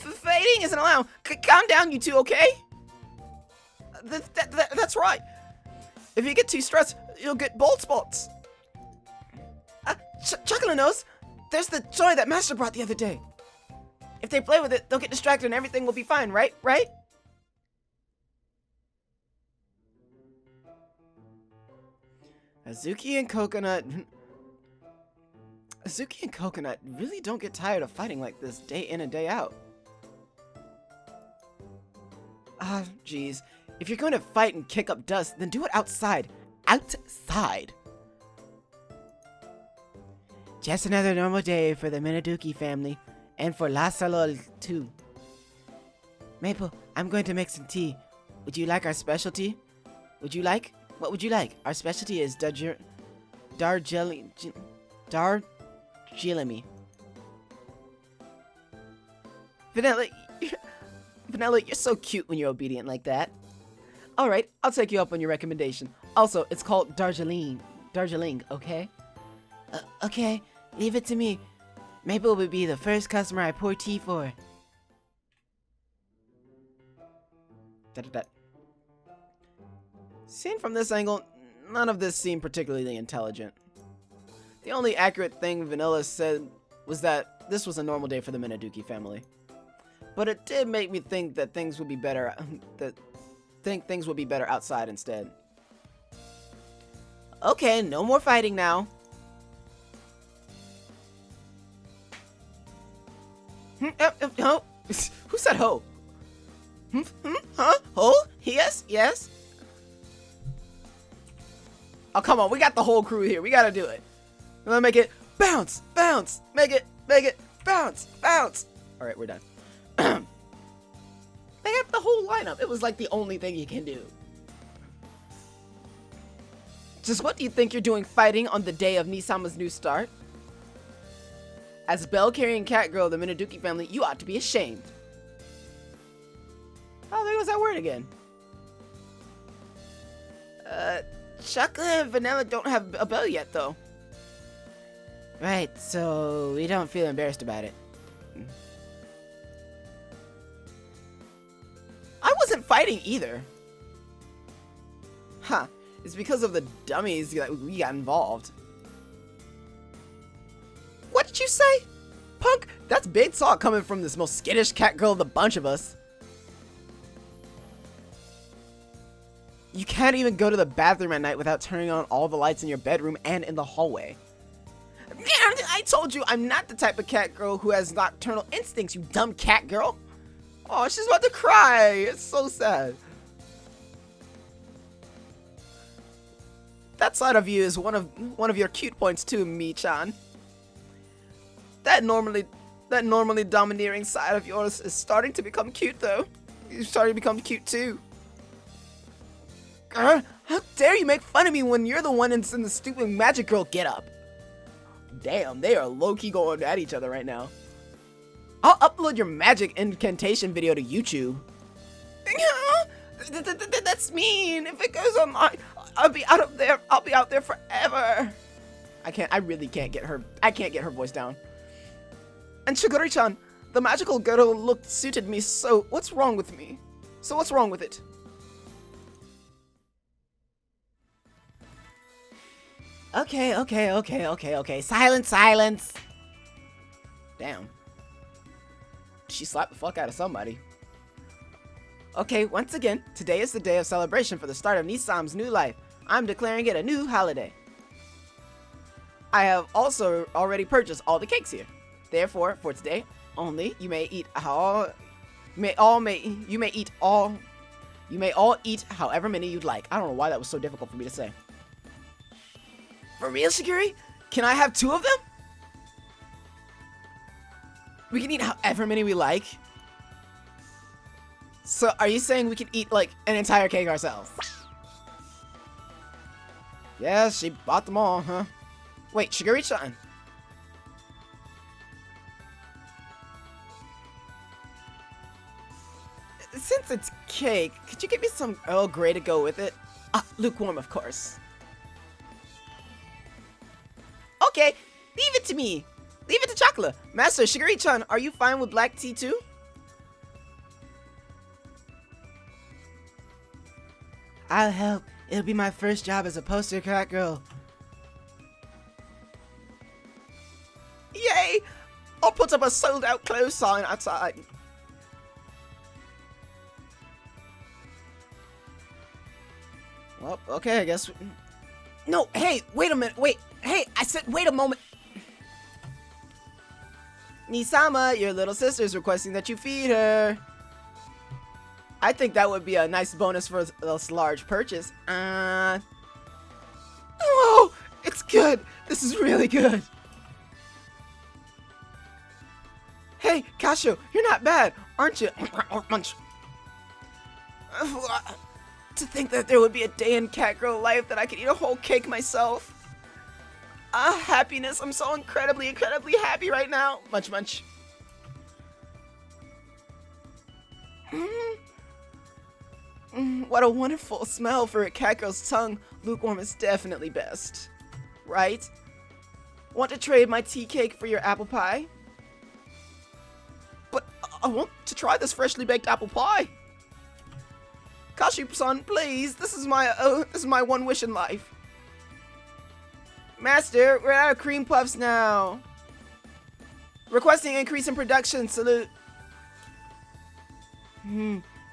Fighting isn't allowed. Calm down, you two, okay? That's right. If you get too stressed, you'll get bald spots. Chocolate knows. There's the toy that Master brought the other day. If they play with it, they'll get distracted and everything will be fine, right? Right? Azuki and Coconut really don't get tired of fighting like this day in and day out. Geez. If you're going to fight and kick up dust, then do it outside. Outside! Just another normal day for the Minaduki family, and for La Salol too. Maple, I'm going to make some tea. Would you like our specialty? What would you like? Our specialty is Darjeeling. Vanilla, you're so cute when you're obedient like that. Alright, I'll take you up on your recommendation. Also, it's called Darjeeling, okay? Okay, leave it to me. Maple will be the first customer I pour tea for. Seen from this angle, none of this seemed particularly intelligent. The only accurate thing Vanilla said was that this was a normal day for the Minaduki family. But it did make me think that things would be better outside instead. Okay, no more fighting now. Ho? Who said ho? Huh? Ho? Yes? Yes? Oh, come on. We got the whole crew here. We gotta do it. We're gonna make it bounce, bounce. Make it bounce, bounce. Alright, we're done. They have the whole lineup. It was like the only thing you can do. Just what do you think you're doing fighting on the day of Nisama's new start? As bell-carrying cat girl of the Minaduki family, you ought to be ashamed. Oh, there was that word again. Chocolate and Vanilla don't have a bell yet, though. Right, so we don't feel embarrassed about it. I wasn't fighting either. Huh. It's because of the dummies that we got involved. What did you say? Punk, that's big talk coming from this most skittish cat girl of the bunch of us. You can't even go to the bathroom at night without turning on all the lights in your bedroom and in the hallway. I told you I'm not the type of cat girl who has nocturnal instincts, you dumb cat girl. Oh, she's about to cry. It's so sad. That side of you is one of your cute points too, Mi-chan. That normally That normally domineering side of yours is starting to become cute, though. You're starting to become cute, too. How dare you make fun of me when you're the one in the stupid magic girl getup? Damn, they are low-key going at each other right now. I'll upload your magic incantation video to YouTube. That's mean. If it goes online, I'll be out of there. I'll be out there forever. I really can't get her. I can't get her voice down. And Shigori-chan, the magical girl look suited me. So what's wrong with me? So what's wrong with it? Okay. Silence. Damn. She slapped the fuck out of somebody. Okay, once again, today is the day of celebration for the start of Nisam's new life. I'm declaring it a new holiday. I have also already purchased all the cakes here. Therefore, for today only, you may all eat however many you'd like. I don't know why that was so difficult for me to say. For real, Shiguri? Can I have 2 of them? We can eat however many we like. So, are you saying we can eat, like, an entire cake ourselves? Yeah, she bought them all, huh? Wait, Shiguri-chan. Since it's cake, could you give me some Earl Grey to go with it? Lukewarm, of course. Okay, leave it to me. Leave it to chocolate. Master Shiguri-chan, are you fine with black tea too? I'll help. It'll be my first job as a poster cat girl. Yay! I'll put up a sold-out clothes sign outside. Well, okay, I guess. No, hey, wait a minute. Wait, hey, I said wait a moment. Nisama, your little sister's requesting that you feed her. I think that would be a nice bonus for this large purchase. Oh, it's good. This is really good. Hey, Kasho, you're not bad, aren't you? To think that there would be a day in Catgirl life that I could eat a whole cake myself. Happiness. I'm so incredibly happy right now. Munch. What a wonderful smell for a Catgirl's tongue. Lukewarm is definitely best. Right? Want to trade my tea cake for your apple pie? But I want to try this freshly baked apple pie. Kashi-san, please. This is my one wish in life. Master, we're out of cream puffs now. Requesting increase in production. Salute.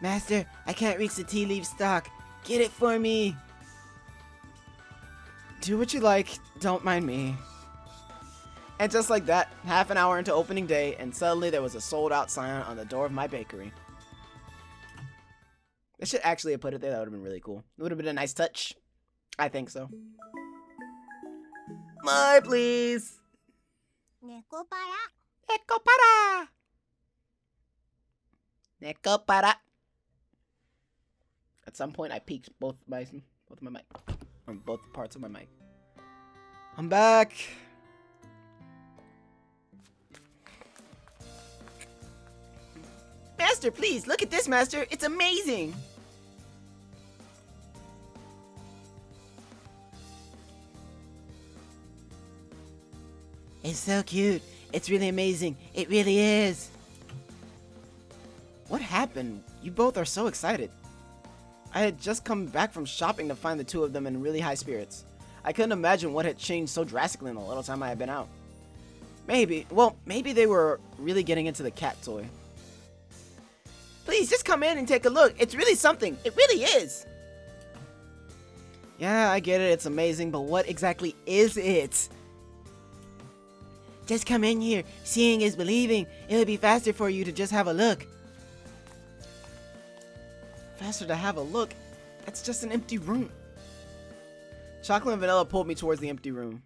Master, I can't reach the tea leaf stock. Get it for me. Do what you like. Don't mind me. And just like that, half an hour into opening day, and suddenly there was a sold out sign on the door of my bakery. I should actually have put it there. That would have been really cool. It would have been a nice touch. I think so. My, please. Nekopara. Nekopara. At some point, I peaked both my mic, or both parts of my mic. I'm back. Master, please look at this, Master. It's amazing. It's so cute. It's really amazing. It really is. What happened? You both are so excited. I had just come back from shopping to find the two of them in really high spirits. I couldn't imagine what had changed so drastically in the little time I had been out. Maybe they were really getting into the cat toy. Please, just come in and take a look. It's really something. It really is. Yeah, I get it. It's amazing, but what exactly is it? Just come in here. Seeing is believing. It'll be faster for you to just have a look. Faster to have a look? That's just an empty room. Chocolate and Vanilla pulled me towards the empty room.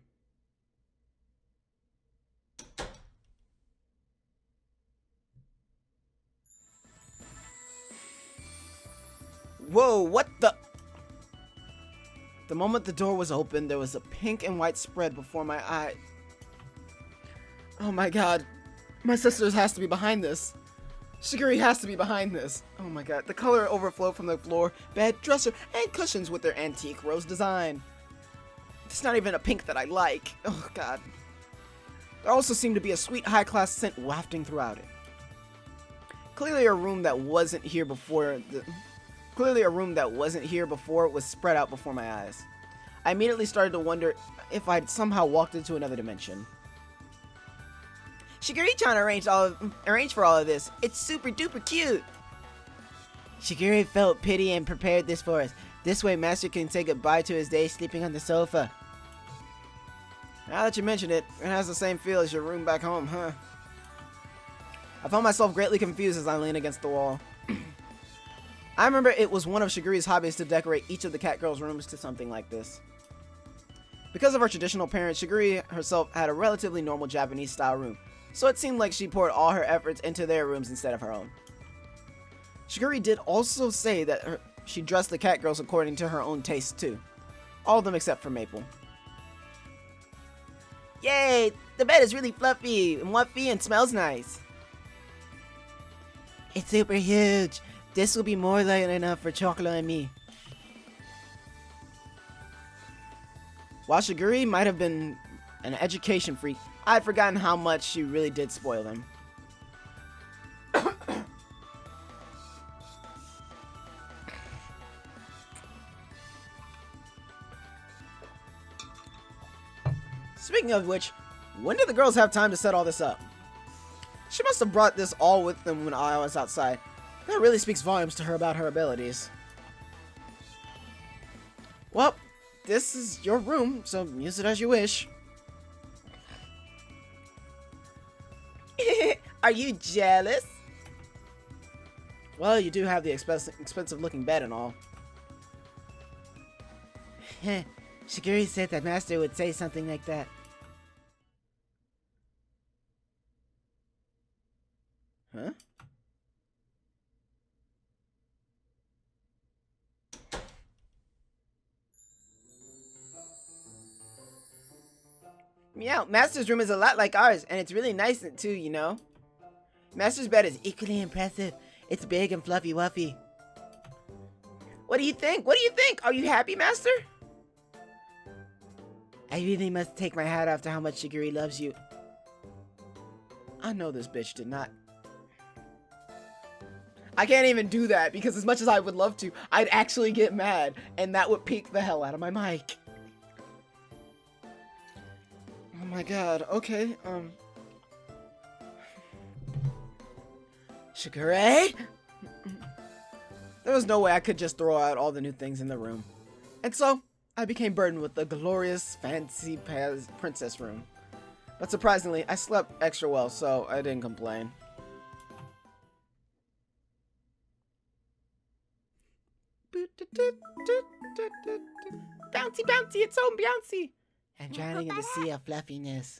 Whoa, what the? The moment the door was opened, there was a pink and white spread before my eye. Oh my god. My sister has to be behind this. Shiguri has to be behind this. Oh my god. The color overflowed from the floor, bed, dresser, and cushions with their antique rose design. It's not even a pink that I like. Oh god. There also seemed to be a sweet high-class scent wafting throughout it. Clearly a room that wasn't here before was spread out before my eyes. I immediately started to wonder if I'd somehow walked into another dimension. Shiguri-chan arranged for all of this. It's super duper cute. Shiguri felt pity and prepared this for us. This way Master can say goodbye to his day sleeping on the sofa. Now that you mention it, it has the same feel as your room back home, huh? I found myself greatly confused as I leaned against the wall. I remember it was one of Shiguri's hobbies to decorate each of the cat girls' rooms to something like this. Because of her traditional parents, Shiguri herself had a relatively normal Japanese-style room, so it seemed like she poured all her efforts into their rooms instead of her own. Shiguri did also say that she dressed the cat girls according to her own tastes too. All of them except for Maple. Yay! The bed is really fluffy and wuffy and smells nice. It's super huge. This will be more than enough for Chocolate and me. While Shiguri might have been an education freak, I had forgotten how much she really did spoil them. Speaking of which, when did the girls have time to set all this up? She must have brought this all with them when I was outside. That really speaks volumes to her about her abilities. Well, this is your room, so use it as you wish. Are you jealous? Well, you do have the expensive looking bed and all. Shiguri said that Master would say something like that. Huh? Meow, Master's room is a lot like ours, and it's really nice too, you know. Master's bed is equally impressive. It's big and fluffy wuffy. What do you think? What do you think? Are you happy, Master? I really must take my hat off to how much Shiguri loves you. I know this bitch did not. I can't even do that because as much as I would love to, I'd actually get mad and that would peak the hell out of my mic. Oh my god, okay, Shiguri? There was no way I could just throw out all the new things in the room. And so, I became burdened with the glorious, fancy princess room. But surprisingly, I slept extra well, so I didn't complain. Bouncy, bouncy, it's so bouncy. I'm drowning in the sea of fluffiness.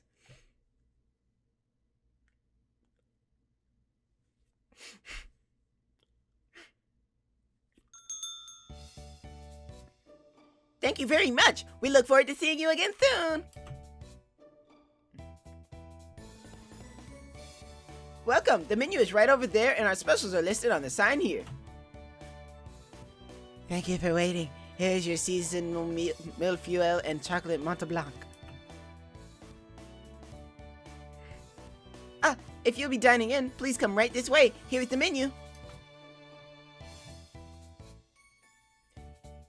Thank you very much. We look forward to seeing you again soon. Welcome. The menu is right over there, and our specials are listed on the sign here. Thank you for waiting. Here's your seasonal mille-feuille and chocolate Monte Blanc. Ah, if you'll be dining in, please come right this way. Here's the menu.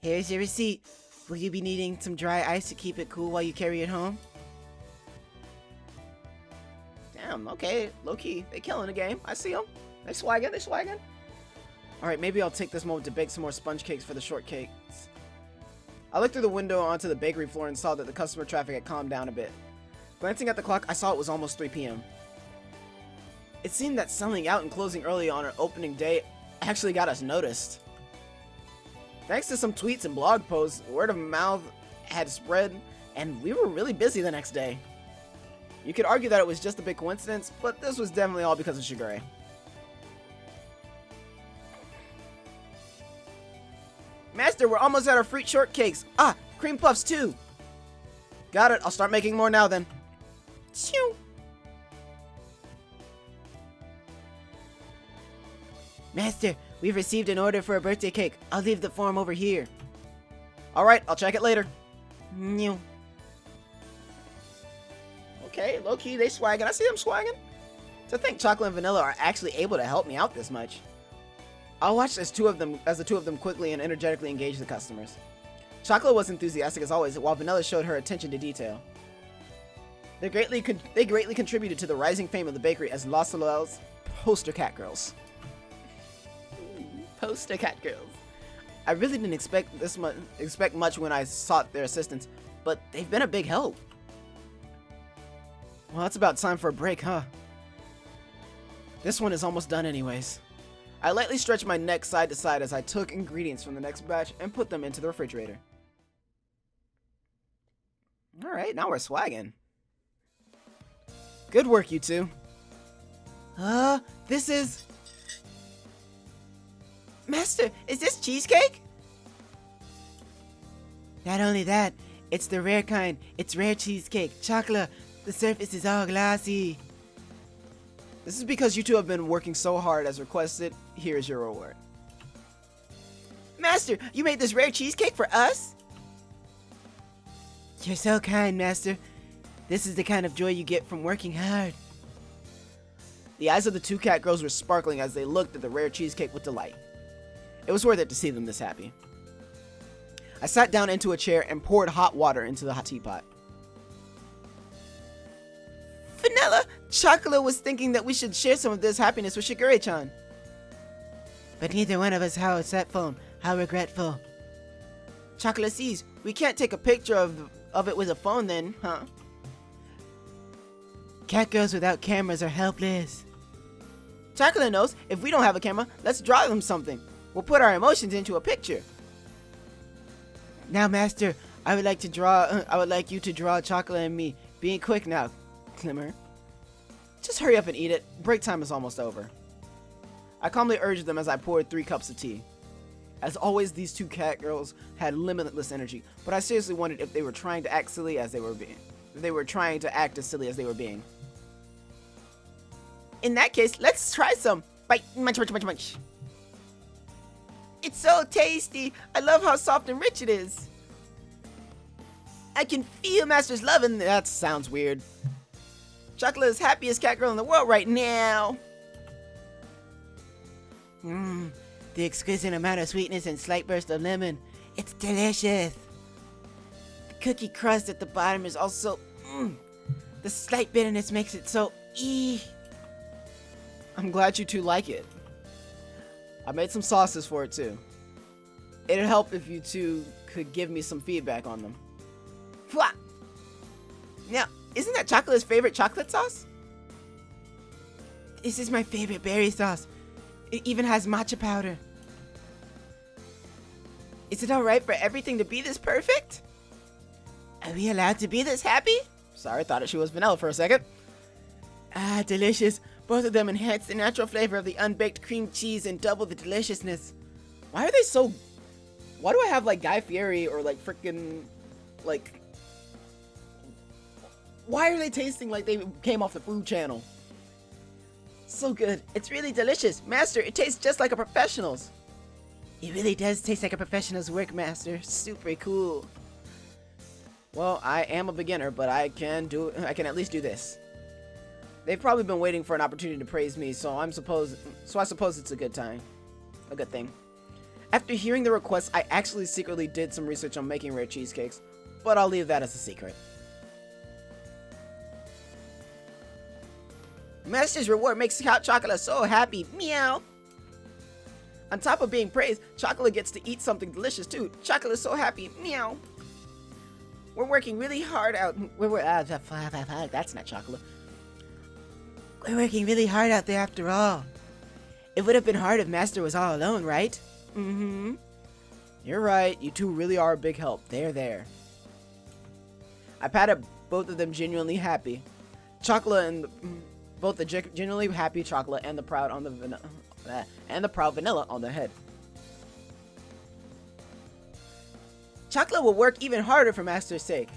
Here's your receipt. Will you be needing some dry ice to keep it cool while you carry it home? Damn, okay, low-key. They killing the game. I see them. They swagging, they swagging. Alright, maybe I'll take this moment to bake some more sponge cakes for the shortcakes. I looked through the window onto the bakery floor and saw that the customer traffic had calmed down a bit. Glancing at the clock, I saw it was almost 3 p.m. It seemed that selling out and closing early on our opening day actually got us noticed. Thanks to some tweets and blog posts, word of mouth had spread, and we were really busy the next day. You could argue that it was just a big coincidence, but this was definitely all because of Shigure. Master, we're almost out of fruit shortcakes. Ah, cream puffs too. Got it. I'll start making more now then. Shoo. Master, we've received an order for a birthday cake. I'll leave the form over here. Alright, I'll check it later. Meow. Okay, low-key, they swagging. I see them swagging. To think Chocolate and Vanilla are actually able to help me out this much. I'll watch as the two of them quickly and energetically engage the customers. Chocolate was enthusiastic as always, while Vanilla showed her attention to detail. They greatly contributed to the rising fame of the bakery as Los Soleil's poster cat girls. Poster cat girls. I really didn't expect much when I sought their assistance, but they've been a big help. Well, it's about time for a break, huh? This one is almost done anyways. I lightly stretched my neck side to side as I took ingredients from the next batch and put them into the refrigerator. Alright, now we're swagging. Good work, you two. This is... Master, is this cheesecake? Not only that, it's the rare kind. It's rare cheesecake. Chocolate. The surface is all glassy. This is because you two have been working so hard as requested. Here's your reward. Master, you made this rare cheesecake for us? You're so kind, Master. This is the kind of joy you get from working hard. The eyes of the two cat girls were sparkling as they looked at the rare cheesecake with delight. It was worth it to see them this happy. I sat down into a chair and poured hot water into the hot teapot. Vanilla, Chocolate was thinking that we should share some of this happiness with Shigure-chan. But neither one of us has that phone. How regretful. Chocolate sees. We can't take a picture of it with a phone then, huh? Cat girls without cameras are helpless. Chocolate knows. If we don't have a camera, let's draw them something. We'll put our emotions into a picture. Now, Master, I would like you to draw Chocolate and me. Being quick now, Glimmer. Just hurry up and eat it. Break time is almost over. I calmly urged them as I poured 3 cups of tea. As always, these two cat girls had limitless energy, but I seriously wondered if they were trying to act silly as they were being. If they were trying to act as silly as they were being. In that case, let's try some. Bite, munch, munch, munch, munch. It's so tasty. I love how soft and rich it is. I can feel Master's love in there. That sounds weird. Chocolate is happiest cat girl in the world right now. The exquisite amount of sweetness and slight burst of lemon. It's delicious. The cookie crust at the bottom is also... The slight bitterness makes it so... I'm glad you two like it. I made some sauces for it too. It'd help if you two could give me some feedback on them. Fwah! Now, isn't that Chocolate's favorite chocolate sauce? This is my favorite berry sauce. It even has matcha powder. Is it alright for everything to be this perfect? Are we allowed to be this happy? Sorry, thought she was vanilla for a second. Ah, delicious. Both of them enhance the natural flavor of the unbaked cream cheese and double the deliciousness. Why are they so... Why do I have like Guy Fieri or like freaking like... Why are they tasting like they came off the Food Channel? So good. It's really delicious. Master, it tastes just like a professional's. It really does taste like a professional's work, Master. Super cool. Well, I am a beginner, but I can at least do this. They've probably been waiting for an opportunity to praise me, so I suppose it's a good thing. After hearing the request, I actually secretly did some research on making rare cheesecakes, but I'll leave that as a secret. Master's reward makes Hot Chocolate so happy. Meow. On top of being praised, Chocolate gets to eat something delicious too. Chocolate is so happy. Meow. We're working really hard out. That's not Chocolate. We're working really hard out there after all. It would have been hard if Master was all alone, right? You're right. You two really are a big help. They're there. I patted both of them genuinely happy. Both the genuinely happy Chocolate and the proud vanilla on the head. Chocolate will work even harder for Master's sake.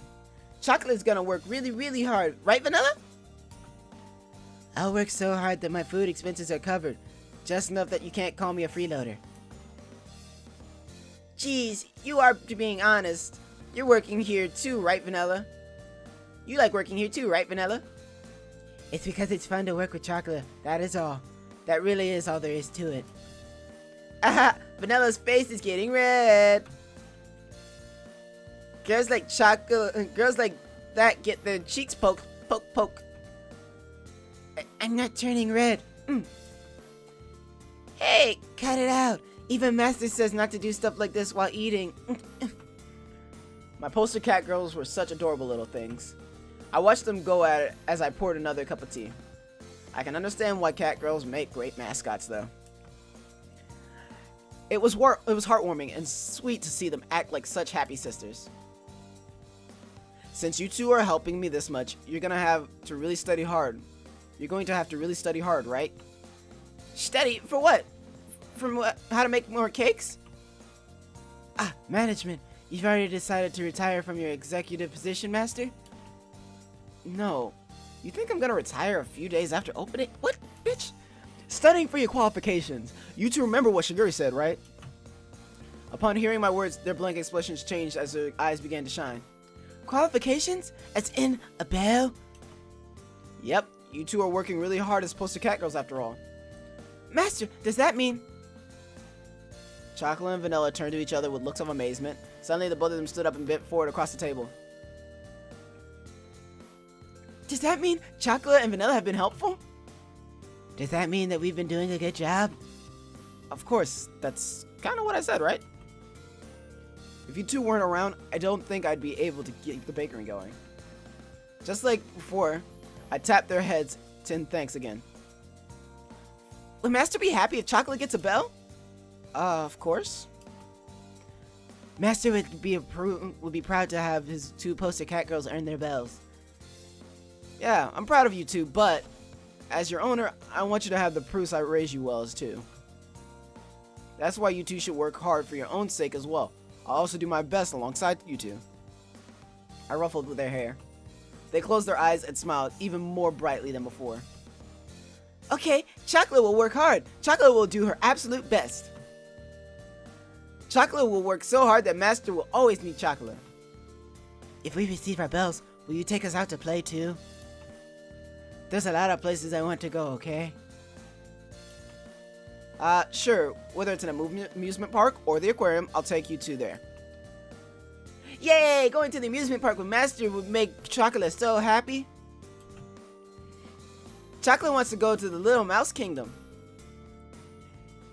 Chocolate's gonna work really, really hard. Right, Vanilla? I'll work so hard that my food expenses are covered. Just enough that you can't call me a freeloader. Jeez, you are being honest. You're working here too, right, Vanilla? You like working here too, right, Vanilla? It's because it's fun to work with chocolate. That is all. That really is all there is to it. Aha! Vanilla's face is getting red. Girls like chocolate. Girls like that get their cheeks poked. Poke, poke. I'm not turning red. Hey, Cut it out. Even Master says not to do stuff like this while eating. My poster cat girls were such adorable little things. I watched them go at it as I poured another cup of tea. I can understand why cat girls make great mascots, though. It was heartwarming and sweet to see them act like such happy sisters. Since you two are helping me this much, you're gonna have to really study hard. You're going to have to really study hard, right? study for what? From what? How to make more cakes? Ah, management. You've already decided to retire from your executive position, Master? No. You think I'm gonna retire a few days after opening? What, bitch? Studying for your qualifications. You two remember what Shiguri said, right? Upon hearing my words, their blank expressions changed as their eyes began to shine. Qualifications? As in a bell? Yep, you two are working really hard as poster cat girls after all. Master, does that mean... Chocolate and Vanilla turned to each other with looks of amazement. Suddenly, the both of them stood up and bent forward across the table. Does that mean Chocolate and Vanilla have been helpful? Does that mean that we've been doing a good job? Of course, that's kind of what I said, right? If you two weren't around, I don't think I'd be able to get the bakery going. Just like before, I tapped their heads in thanks again. Would Master be happy if Chocolate gets a bell? Of course. Master would be proud to have his two poster cat girls earn their bells. Yeah, I'm proud of you two, but as your owner, I want you to have the proofs I raised you well as too. That's why you two should work hard for your own sake as well. I'll also do my best alongside you two. I ruffled with their hair. They closed their eyes and smiled even more brightly than before. Okay, Chocolate will work hard. Chocolate will do her absolute best. Chocolate will work so hard that Master will always need Chocolate. If we receive our bells, will you take us out to play too? There's a lot of places I want to go, okay? Sure. Whether it's an amusement park or the aquarium, I'll take you two there. Yay! Going to the amusement park with Master would make Chocolate so happy. Chocolate wants to go to the Little Mouse Kingdom.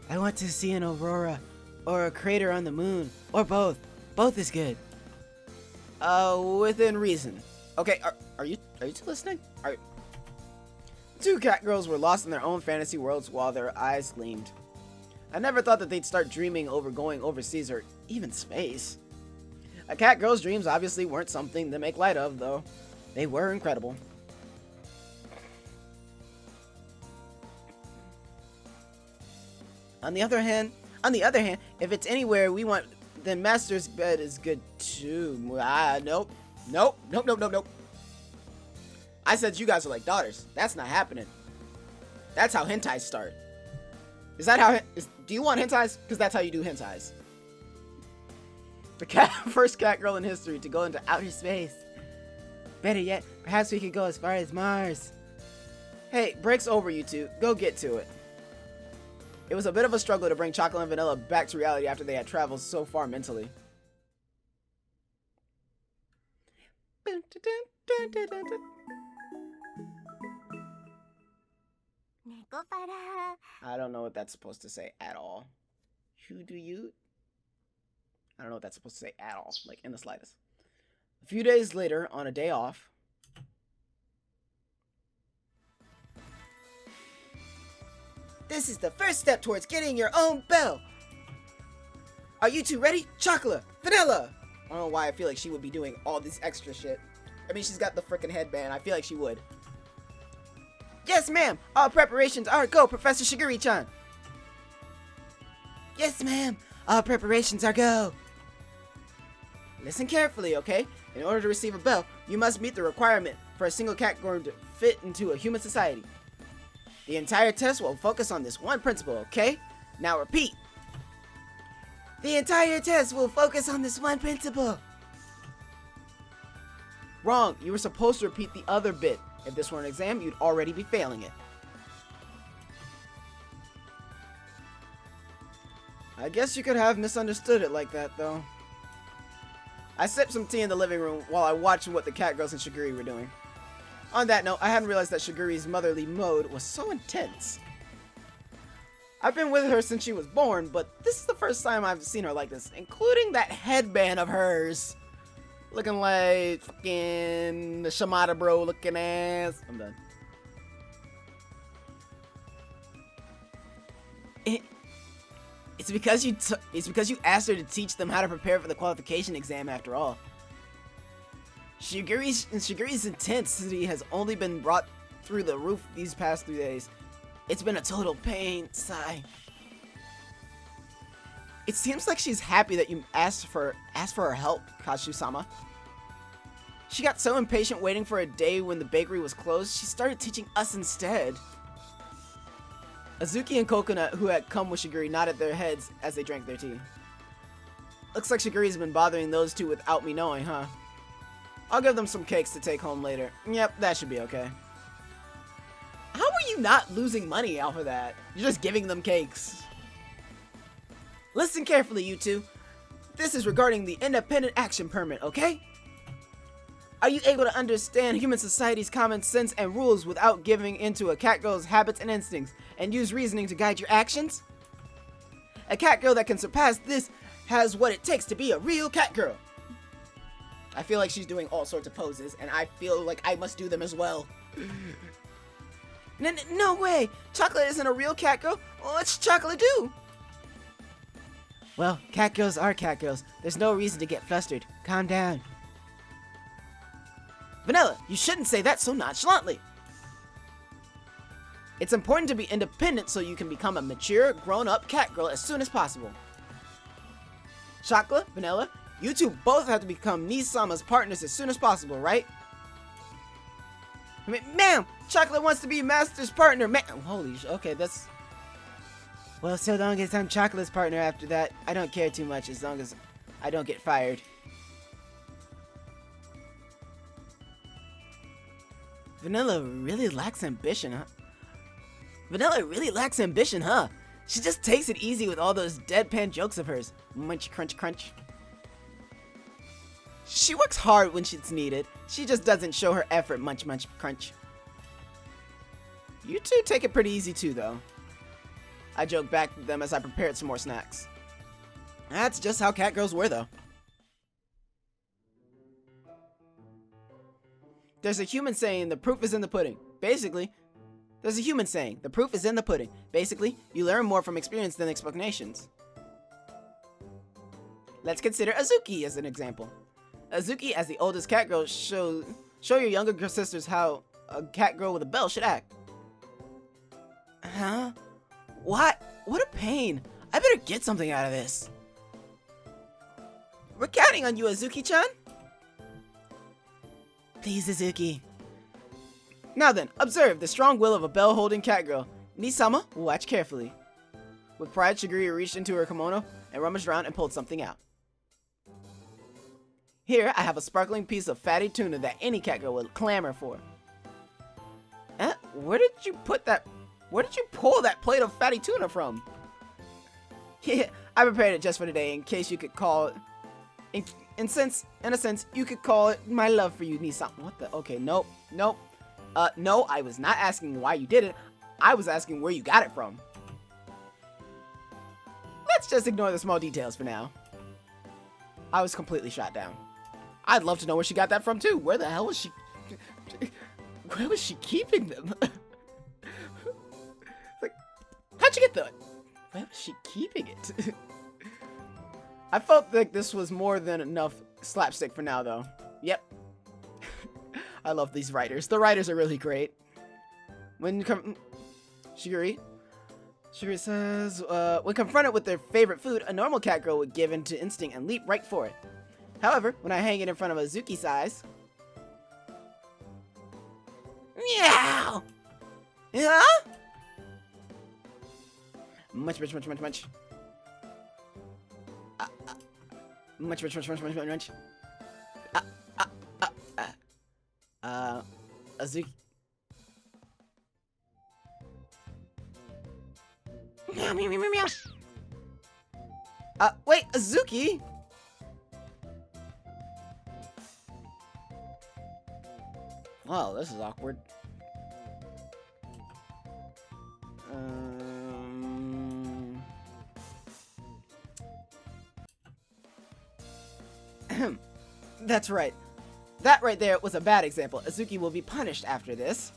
I want to see an aurora, or a crater on the moon, or both. Both is good. Within reason. Okay, are you two listening? Two cat girls were lost in their own fantasy worlds while their eyes gleamed. I never thought that they'd start dreaming over going overseas or even space. A cat girl's dreams obviously weren't something to make light of, though. They were incredible. On the other hand, if it's anywhere we want, then Master's bed is good too. Nope. I said you guys are like daughters. That's not happening. That's how hentais start. Is that how? Do you want hentais? Because that's how you do hentais. The first cat girl in history to go into outer space. Better yet, perhaps we could go as far as Mars. Hey, break's over, you two. Go get to it. It was a bit of a struggle to bring Chocolate and Vanilla back to reality after they had traveled so far mentally. Nekopara. I don't know what that's supposed to say at all. Who do you? I don't know what that's supposed to say at all, like in the slightest. A few days later, on a day off, This is the first step towards getting your own bell. Are you two ready? Chocolate, Vanilla. I don't know why I feel like she would be doing all this extra shit. I mean, she's got the freaking headband. I feel like she would. Yes, ma'am. All preparations are go, Professor Shiguri-chan. Yes, ma'am. All preparations are go. Listen carefully, okay? In order to receive a bell, you must meet the requirement for a single cat going to fit into a human society. The entire test will focus on this one principle, okay? Now repeat. The entire test will focus on this one principle. Wrong. You were supposed to repeat the other bit. If this were an exam, you'd already be failing it. I guess you could have misunderstood it like that, though. I sipped some tea in the living room while I watched what the cat girls and Shiguri were doing. On that note, I hadn't realized that Shiguri's motherly mode was so intense. I've been with her since she was born, but this is the first time I've seen her like this, including that headband of hers. Looking like fucking the Shimada bro looking ass. I'm done. It's because you asked her to teach them how to prepare for the qualification exam after all. Shiguri's intensity has only been brought through the roof these past 3 days. It's been a total pain. Sigh. It seems like she's happy that you asked for her help, Kashu-sama. She got so impatient waiting for a day when the bakery was closed, she started teaching us instead. Azuki and Coconut, who had come with Shiguri, nodded their heads as they drank their tea. Looks like Shiguri's been bothering those two without me knowing, huh? I'll give them some cakes to take home later. Yep, that should be okay. How are you not losing money off of that? You're just giving them cakes. Listen carefully, you two. This is regarding the independent action permit, okay? Are you able to understand human society's common sense and rules without giving into a cat girl's habits and instincts and use reasoning to guide your actions? A cat girl that can surpass this has what it takes to be a real cat girl. I feel like she's doing all sorts of poses, and I feel like I must do them as well. No way! Chocolate isn't a real cat girl. What's Chocolate do? Well, cat girls are cat girls. There's no reason to get flustered. Calm down. Vanilla, you shouldn't say that so nonchalantly. It's important to be independent so you can become a mature, grown-up cat girl as soon as possible. Chocolate, Vanilla, you two both have to become Nisama's partners as soon as possible, right? Ma'am, Chocolate wants to be Master's partner. Holy okay, that's... Well, so long as I'm Chocolate's partner after that, I don't care too much as long as I don't get fired. Vanilla really lacks ambition, huh? She just takes it easy with all those deadpan jokes of hers. Munch, crunch, crunch. She works hard when it's needed. She just doesn't show her effort. Munch, munch, crunch. You two take it pretty easy too, though. I joked back at them as I prepared some more snacks. That's just how cat girls were, though. There's a human saying, the proof is in the pudding. Basically, you learn more from experience than explanations. Let's consider Azuki as an example. Azuki, as the oldest cat girl, show your younger sisters how a cat girl with a bell should act. Huh? What? What a pain. I better get something out of this. We're counting on you, Azuki-chan. Please, Azuki. Now then, observe the strong will of a bell-holding cat girl. Nisama, watch carefully. With pride, Shiguri reached into her kimono and rummaged around and pulled something out. Here, I have a sparkling piece of fatty tuna that any cat girl would clamor for. Where did you pull that plate of fatty tuna from? Yeah, I prepared it just for today in case you could call it... In a sense, you could call it my love for you, Nisama. What the? Okay, nope. No, I was not asking why you did it. I was asking where you got it from. Let's just ignore the small details for now. I was completely shot down. I'd love to know where she got that from, too. Where the hell was she... Where was she keeping them? Like, how'd you get that? Where was she keeping it? I felt like this was more than enough slapstick for now, though. Yep. I love these writers. The writers are really great. Shiguri says, when confronted with their favorite food, a normal cat girl would give in to instinct and leap right for it. However, when I hang it in front of Azuki's eyes... Meow! Huh? Much. Much. Azuki. Meow, meow, meow, meow. Wait, Azuki? Oh, this is awkward. That's right. That right there was a bad example. Azuki will be punished after this.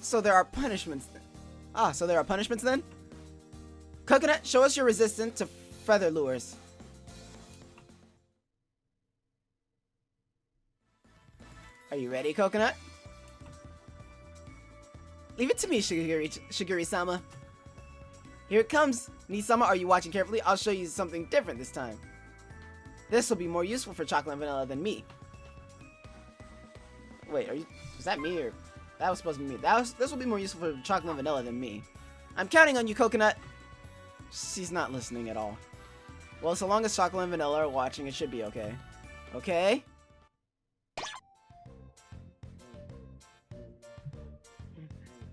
So there are punishments then. So there are punishments then? Coconut, show us your resistance to feather lures. Are you ready, Coconut? Leave it to me, Shiguri-sama. Here it comes. Nisama, are you watching carefully? I'll show you something different this time. This will be more useful for chocolate and vanilla than me. Wait, is that me or... That was supposed to be me. This will be more useful for chocolate and vanilla than me. I'm counting on you, Coconut. She's not listening at all. Well, so long as chocolate and vanilla are watching, it should be okay. Okay?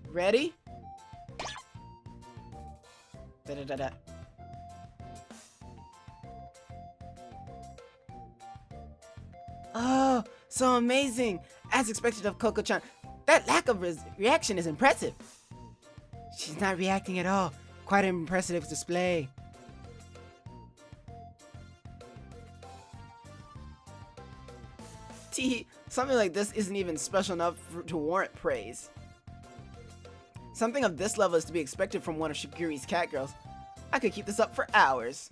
Ready? Da-da-da-da. Oh, so amazing! As expected of Coco-chan, that lack of reaction is impressive. She's not reacting at all. Quite an impressive display. Tee, something like this isn't even special enough to warrant praise. Something of this level is to be expected from one of Shiguri's cat girls. I could keep this up for hours.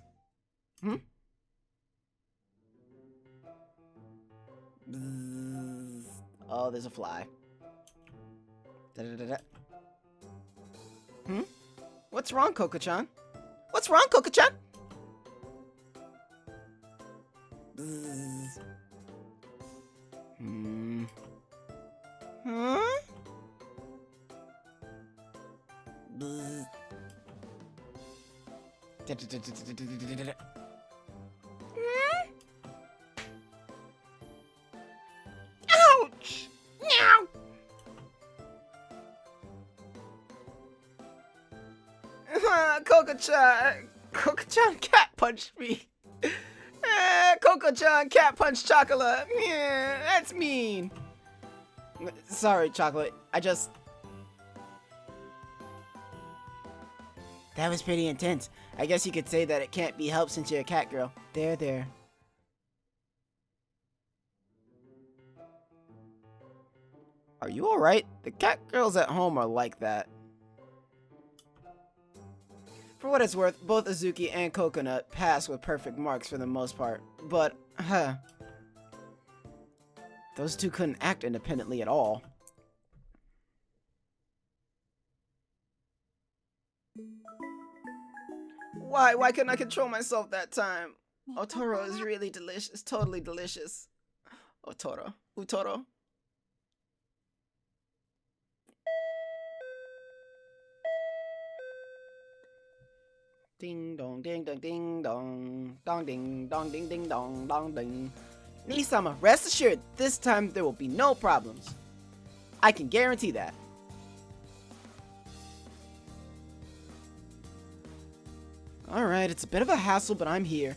Bzzz. Oh, there's a fly. Da-da-da-da. What's wrong, Coco-chan? What's wrong, Coco-chan? Bzzz. Huh? Bzzz. Da-da-da-da-da-da-da-da-da. Ouch! Meow! Coco-chan cat punched me. Coco-chan cat punched Chocolate. Yeah, that's mean. Sorry, Chocolate. That was pretty intense. I guess you could say that it can't be helped since you're a cat girl. There. Are you alright? The cat girls at home are like that. For what it's worth, both Azuki and Coconut pass with perfect marks for the most part. But, those two couldn't act independently at all. Why couldn't I control myself that time? Otoro is really delicious, totally delicious. Utoro. Ding dong, ding dong, ding dong, dong ding dong, ding ding dong, dong ding. Nisama, rest assured, this time there will be no problems. I can guarantee that. Alright, it's a bit of a hassle, but I'm here.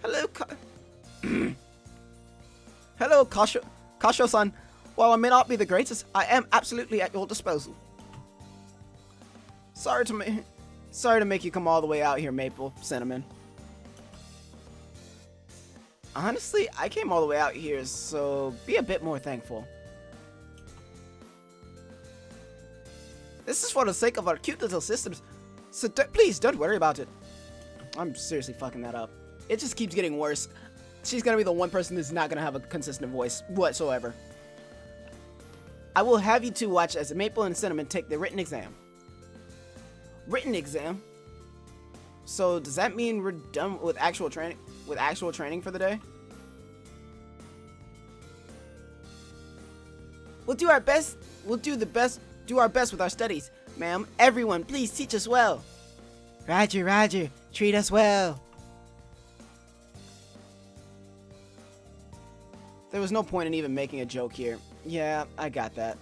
Hello, Hello, Kasho-san. While I may not be the greatest, I am absolutely at your disposal. Sorry to make you come all the way out here, Maple, Cinnamon. Honestly, I came all the way out here, so be a bit more thankful. This is for the sake of our cute little systems, so please don't worry about it. I'm seriously fucking that up. It just keeps getting worse. She's gonna be the one person that's not gonna have a consistent voice whatsoever. I will have you two watch as Maple and Cinnamon take the written exam. Written exam? So does that mean we're done with actual training? With actual training for the day? We'll do our best. We'll do our best with our studies. Ma'am, everyone, please teach us well. Roger, Roger. Treat us well. There was no point in even making a joke here. Yeah, I got that.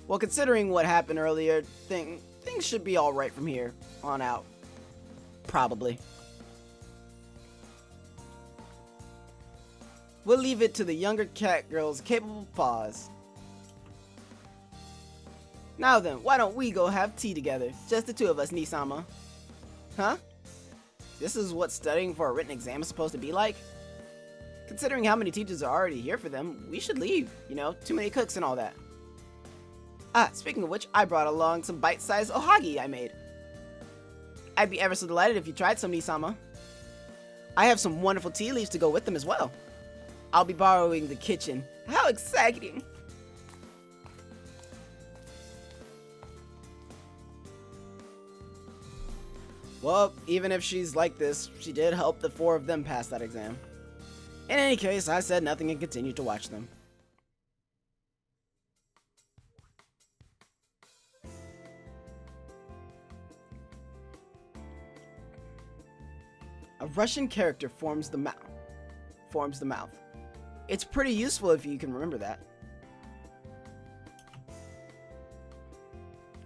Well, considering what happened earlier, things should be alright from here on out. Probably. We'll leave it to the younger cat girl's capable paws. Now then, why don't we go have tea together? Just the two of us, Nisama. Huh? This is what studying for a written exam is supposed to be like? Considering how many teachers are already here for them, we should leave. You know, too many cooks and all that. Ah, speaking of which, I brought along some bite-sized ohagi I made. I'd be ever so delighted if you tried some, Nisama. I have some wonderful tea leaves to go with them as well. I'll be borrowing the kitchen. How exciting! Well, even if she's like this, she did help the four of them pass that exam. In any case, I said nothing and continued to watch them. A Russian character forms the mouth. It's pretty useful if you can remember that.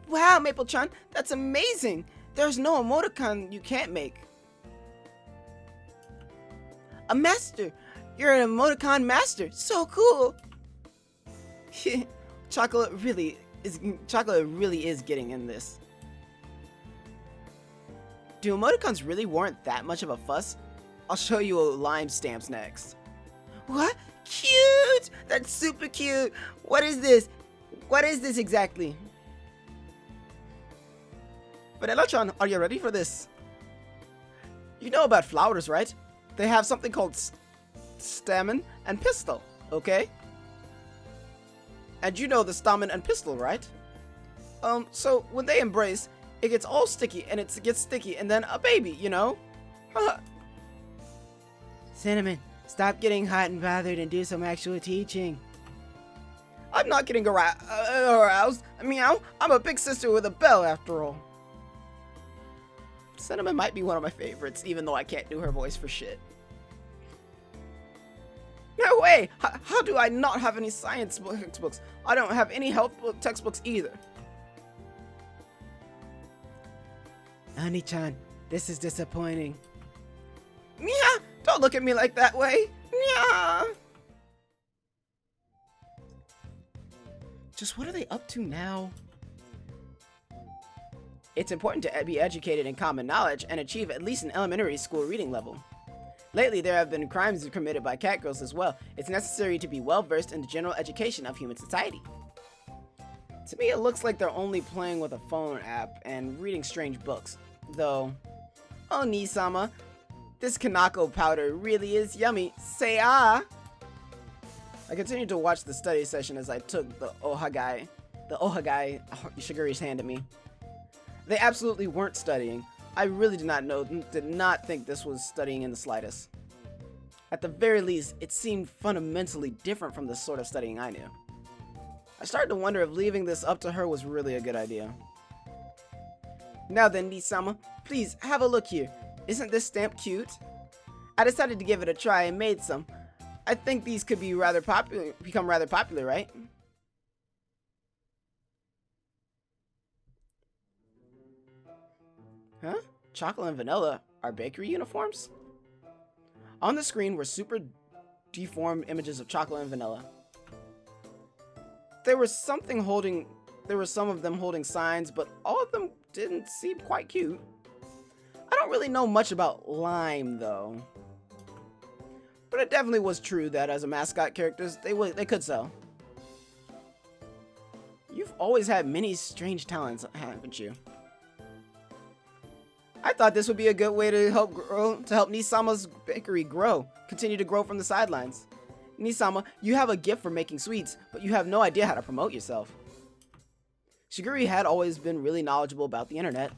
Wow, Maple-chan, that's amazing! There's no emoticon you can't make. A master! You're an emoticon master! So cool! Chocolate really is getting in this. Do emoticons really warrant that much of a fuss? I'll show you lime stamps next. What? Cute! That's super cute! What is this? What is this exactly? Vanilla-chan, are you ready for this? You know about flowers, right? They have something called stamen and pistil, okay? And you know the stamen and pistil, right? So when they embrace, it gets all sticky, and it gets sticky, and then a baby, you know? Cinnamon, stop getting hot and bothered and do some actual teaching. I'm not getting aroused. Meow, I'm a big sister with a bell, after all. Cinnamon might be one of my favorites, even though I can't do her voice for shit. No way! How do I not have any science textbooks? I don't have any health textbooks either. Ani-chan, this is disappointing. Yeah, don't look at me like that way. Yeah. Just what are they up to now? It's important to be educated in common knowledge and achieve at least an elementary school reading level. Lately, there have been crimes committed by catgirls as well. It's necessary to be well versed in the general education of human society. To me, it looks like they're only playing with a phone app and reading strange books. Though, oh Nisama, this Kanako powder really is yummy. Say ah! I continued to watch the study session as I took the ohagai Shiguri's hand at me. They absolutely weren't studying. I really did not think this was studying in the slightest. At the very least, it seemed fundamentally different from the sort of studying I knew. I started to wonder if leaving this up to her was really a good idea. Now then, Nisama, please have a look here. Isn't this stamp cute? I decided to give it a try and made some. I think these could be become rather popular, right? Huh? Chocolate and vanilla are bakery uniforms? On the screen were super deformed images of chocolate and vanilla. There was some of them holding signs, but all of them didn't seem quite cute. I don't really know much about lime though. But it definitely was true that as a mascot characters, they could sell. You've always had many strange talents, haven't you? I thought this would be a good way to help Nisama's bakery continue to grow from the sidelines. Nisama, you have a gift for making sweets, but you have no idea how to promote yourself. Shiguri had always been really knowledgeable about the internet.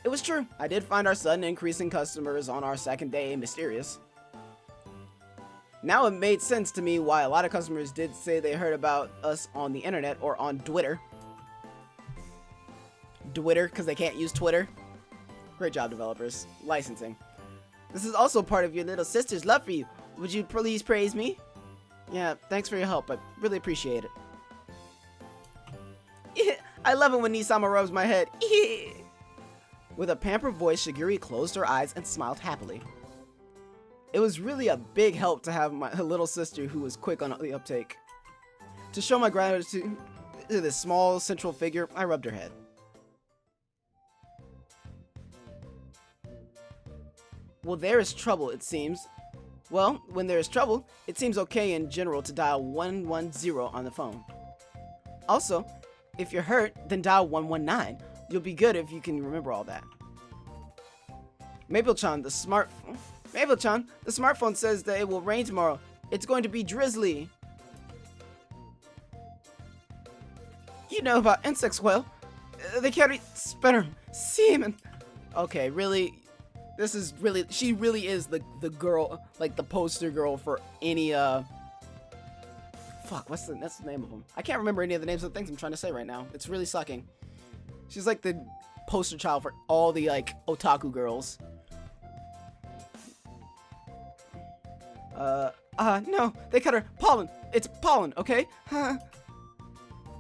It was true. I did find our sudden increase in customers on our second day mysterious. Now it made sense to me why a lot of customers did say they heard about us on the internet or on Twitter. Twitter, because they can't use Twitter. Great job, developers. Licensing. This is also part of your little sister's love for you. Would you please praise me? Yeah, thanks for your help. I really appreciate it. I love it when Nisama rubs my head. With a pampered voice, Shiguri closed her eyes and smiled happily. It was really a big help to have my little sister who was quick on the uptake. To show my gratitude to this small central figure, I rubbed her head. Well, there is trouble, it seems. Well, when there is trouble, it seems okay in general to dial 110 on the phone. Also, if you're hurt, then dial 119. You'll be good if you can remember all that. Maple-chan, the smartphone says that it will rain tomorrow. It's going to be drizzly. You know about insects well. They carry sperm, semen. Okay, really? This is really, she really is the girl, like the poster girl for any, fuck, that's the name of them? I can't remember any of the names of the things I'm trying to say right now. It's really sucking. She's like the poster child for all the, like, otaku girls. No, they cut her. Pollen. It's pollen, okay?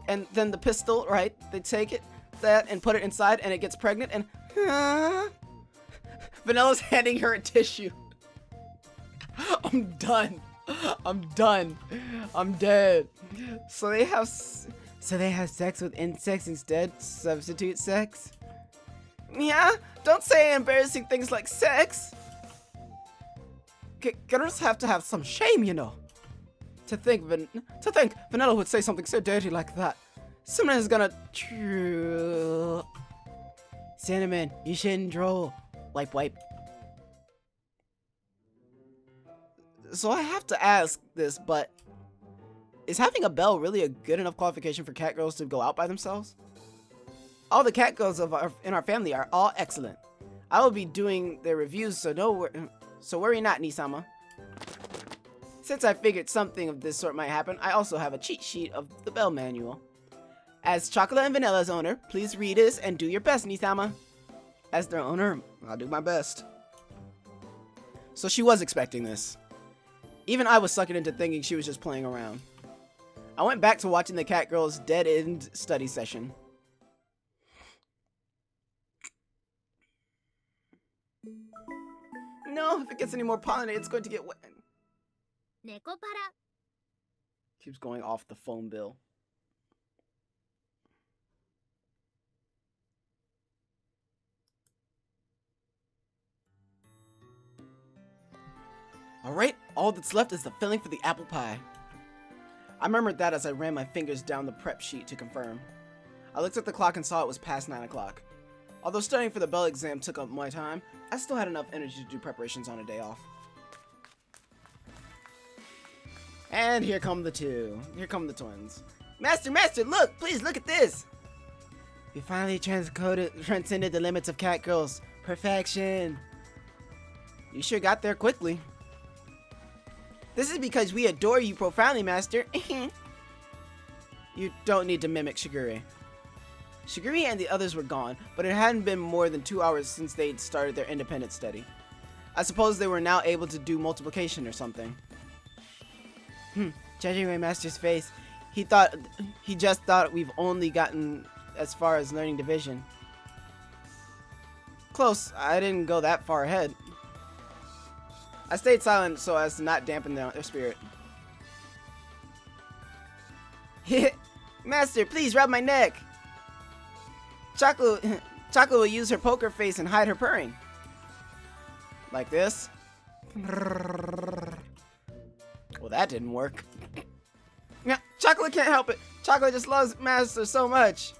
And then the pistol, right? They take it, that, and put it inside, and it gets pregnant, and, Vanilla's handing her a tissue. I'm done. I'm done. I'm dead. So they have sex with insects instead? Substitute sex? Yeah, don't say embarrassing things like sex. Girls have to have some shame, you know. To think Vanilla would say something so dirty like that. Someone is gonna... Cinnamon, you shouldn't drool. Wipe, wipe. So I have to ask this, but is having a bell really a good enough qualification for cat girls to go out by themselves? All the cat girls in our family are all excellent. I will be doing their reviews, so worry not, Nisama. Since I figured something of this sort might happen, I also have a cheat sheet of the bell manual. As Chocolate and Vanilla's owner, please read this and do your best, Nisama. As their owner, I'll do my best. So she was expecting this. Even I was sucking into thinking she was just playing around. I went back to watching the cat girl's dead-end study session. No, if it gets any more pollinated, it's going to get wet. Nekopara. Keeps going off the phone bill. Alright, all that's left is the filling for the apple pie. I remembered that as I ran my fingers down the prep sheet to confirm. I looked at the clock and saw it was past 9 o'clock. Although studying for the bell exam took up my time, I still had enough energy to do preparations on a day off. And here come the two. Here come the twins. Master, look! Please look at this! We finally transcended the limits of cat girls. Perfection! You sure got there quickly. This is because we adore you profoundly, Master. You don't need to mimic Shiguri. Shiguri and the others were gone, but it hadn't been more than 2 hours since they'd started their independent study. I suppose they were now able to do multiplication or something. Judging my master's face, He just thought we've only gotten as far as learning division. Close, I didn't go that far ahead. I stayed silent so as to not dampen their spirit. Master, please rub my neck. Chocolate will use her poker face and hide her purring. Like this? Well, that didn't work. Yeah, Chocolate can't help it. Chocolate just loves Master so much.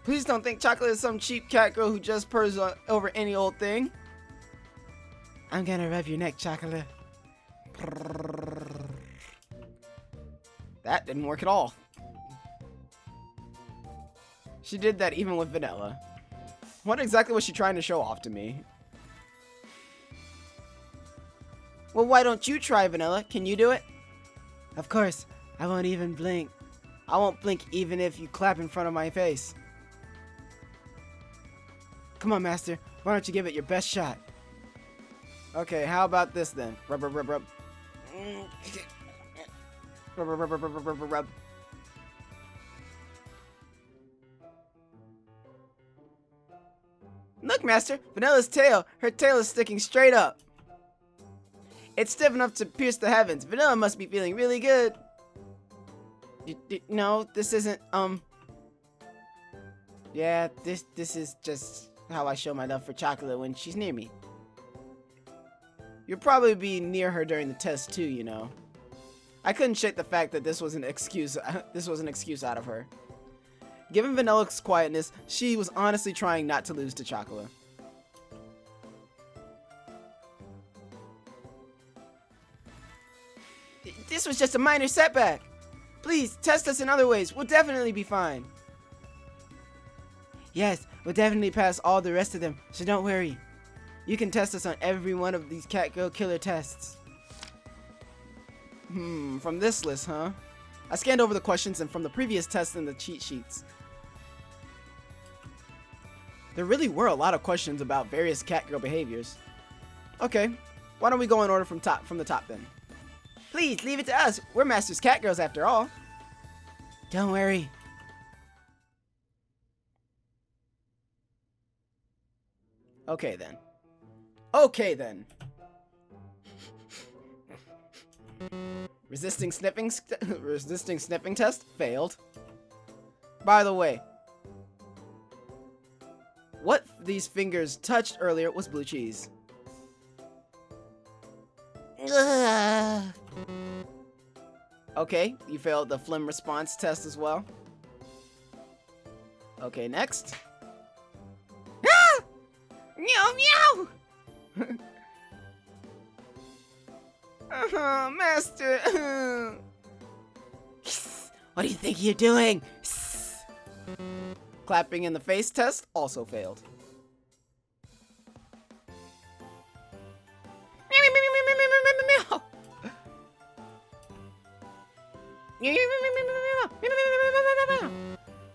Please don't think Chocolate is some cheap cat girl who just purrs over any old thing. I'm gonna rub your neck, Chocolate. That didn't work at all. She did that even with vanilla. What exactly was she trying to show off to me? Well, why don't you try, Vanilla? Can you do it? Of course, I won't even blink. I won't blink even if you clap in front of my face. Come on, Master. Why don't you give it your best shot? Okay, how about this then? Rub, rub, rub, rub. Rub, rub, rub, rub, rub, rub, rub, rub. Look, Master, Vanilla's tail. Her tail is sticking straight up. It's stiff enough to pierce the heavens. Vanilla must be feeling really good. No, this isn't, Yeah, this is just how I show my love for chocolate when she's near me. You'll probably be near her during the test too, you know. I couldn't shake the fact that this was an excuse out of her. Given Vanilla's quietness, she was honestly trying not to lose to Chocolate. This was just a minor setback. Please, test us in other ways. We'll definitely be fine. Yes, we'll definitely pass all the rest of them, so don't worry. You can test us on every one of these cat girl killer tests. From this list, huh? I scanned over the questions and from the previous tests in the cheat sheets. There really were a lot of questions about various cat girl behaviors. Okay, why don't we go in order from the top then? Please, leave it to us. We're Master's cat girls after all. Don't worry. Okay then. Okay then. Resisting sniffing test failed. By the way, what these fingers touched earlier was blue cheese. Okay, you failed the phlegm response test as well. Okay, next. Ah! Meow meow! Master. What do you think you're doing? Clapping in the face test also failed.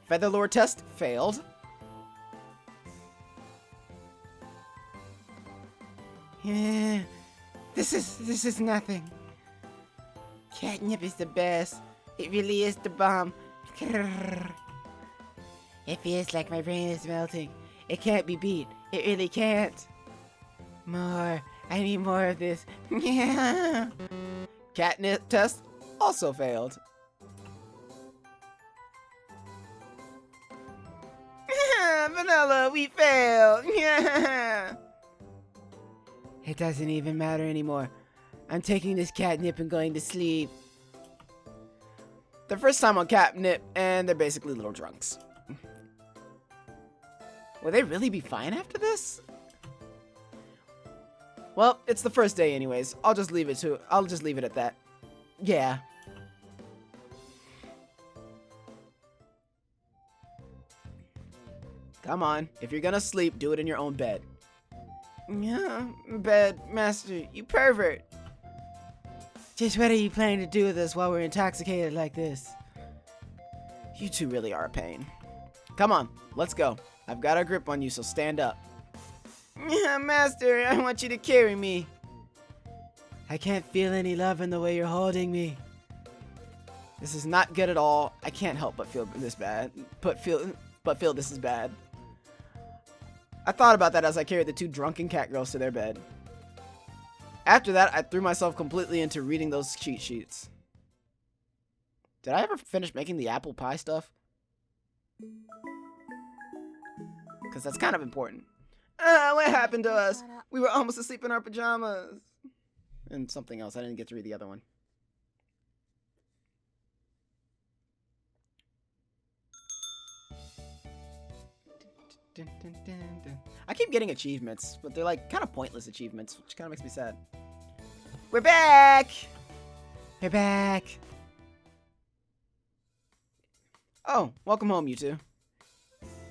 Feather lore test failed. Yeah, this is nothing. Catnip is the best. It really is the bomb. It feels like my brain is melting. It can't be beat. It really can't. More. I need more of this. Yeah. Catnip test also failed. Vanilla, we failed. Yeah. It doesn't even matter anymore. I'm taking this catnip and going to sleep. Their first time on catnip, and they're basically little drunks. Will they really be fine after this? Well, it's the first day anyways. I'll just leave it at that. Yeah. Come on. If you're gonna sleep, do it in your own bed. Yeah, bed, Master, you pervert. Just what are you planning to do with us while we're intoxicated like this? You two really are a pain. Come on, let's go. I've got a grip on you, so stand up. Yeah, Master, I want you to carry me. I can't feel any love in the way you're holding me. This is not good at all. I can't help but feel this bad. Feel this is bad. I thought about that as I carried the two drunken cat girls to their bed. After that, I threw myself completely into reading those cheat sheets. Did I ever finish making the apple pie stuff? Because that's kind of important. What happened to us? We were almost asleep in our pajamas. And something else. I didn't get to read the other one. I keep getting achievements, but they're like kind of pointless achievements, which kind of makes me sad. We're back! We're back. Oh, welcome home, you two.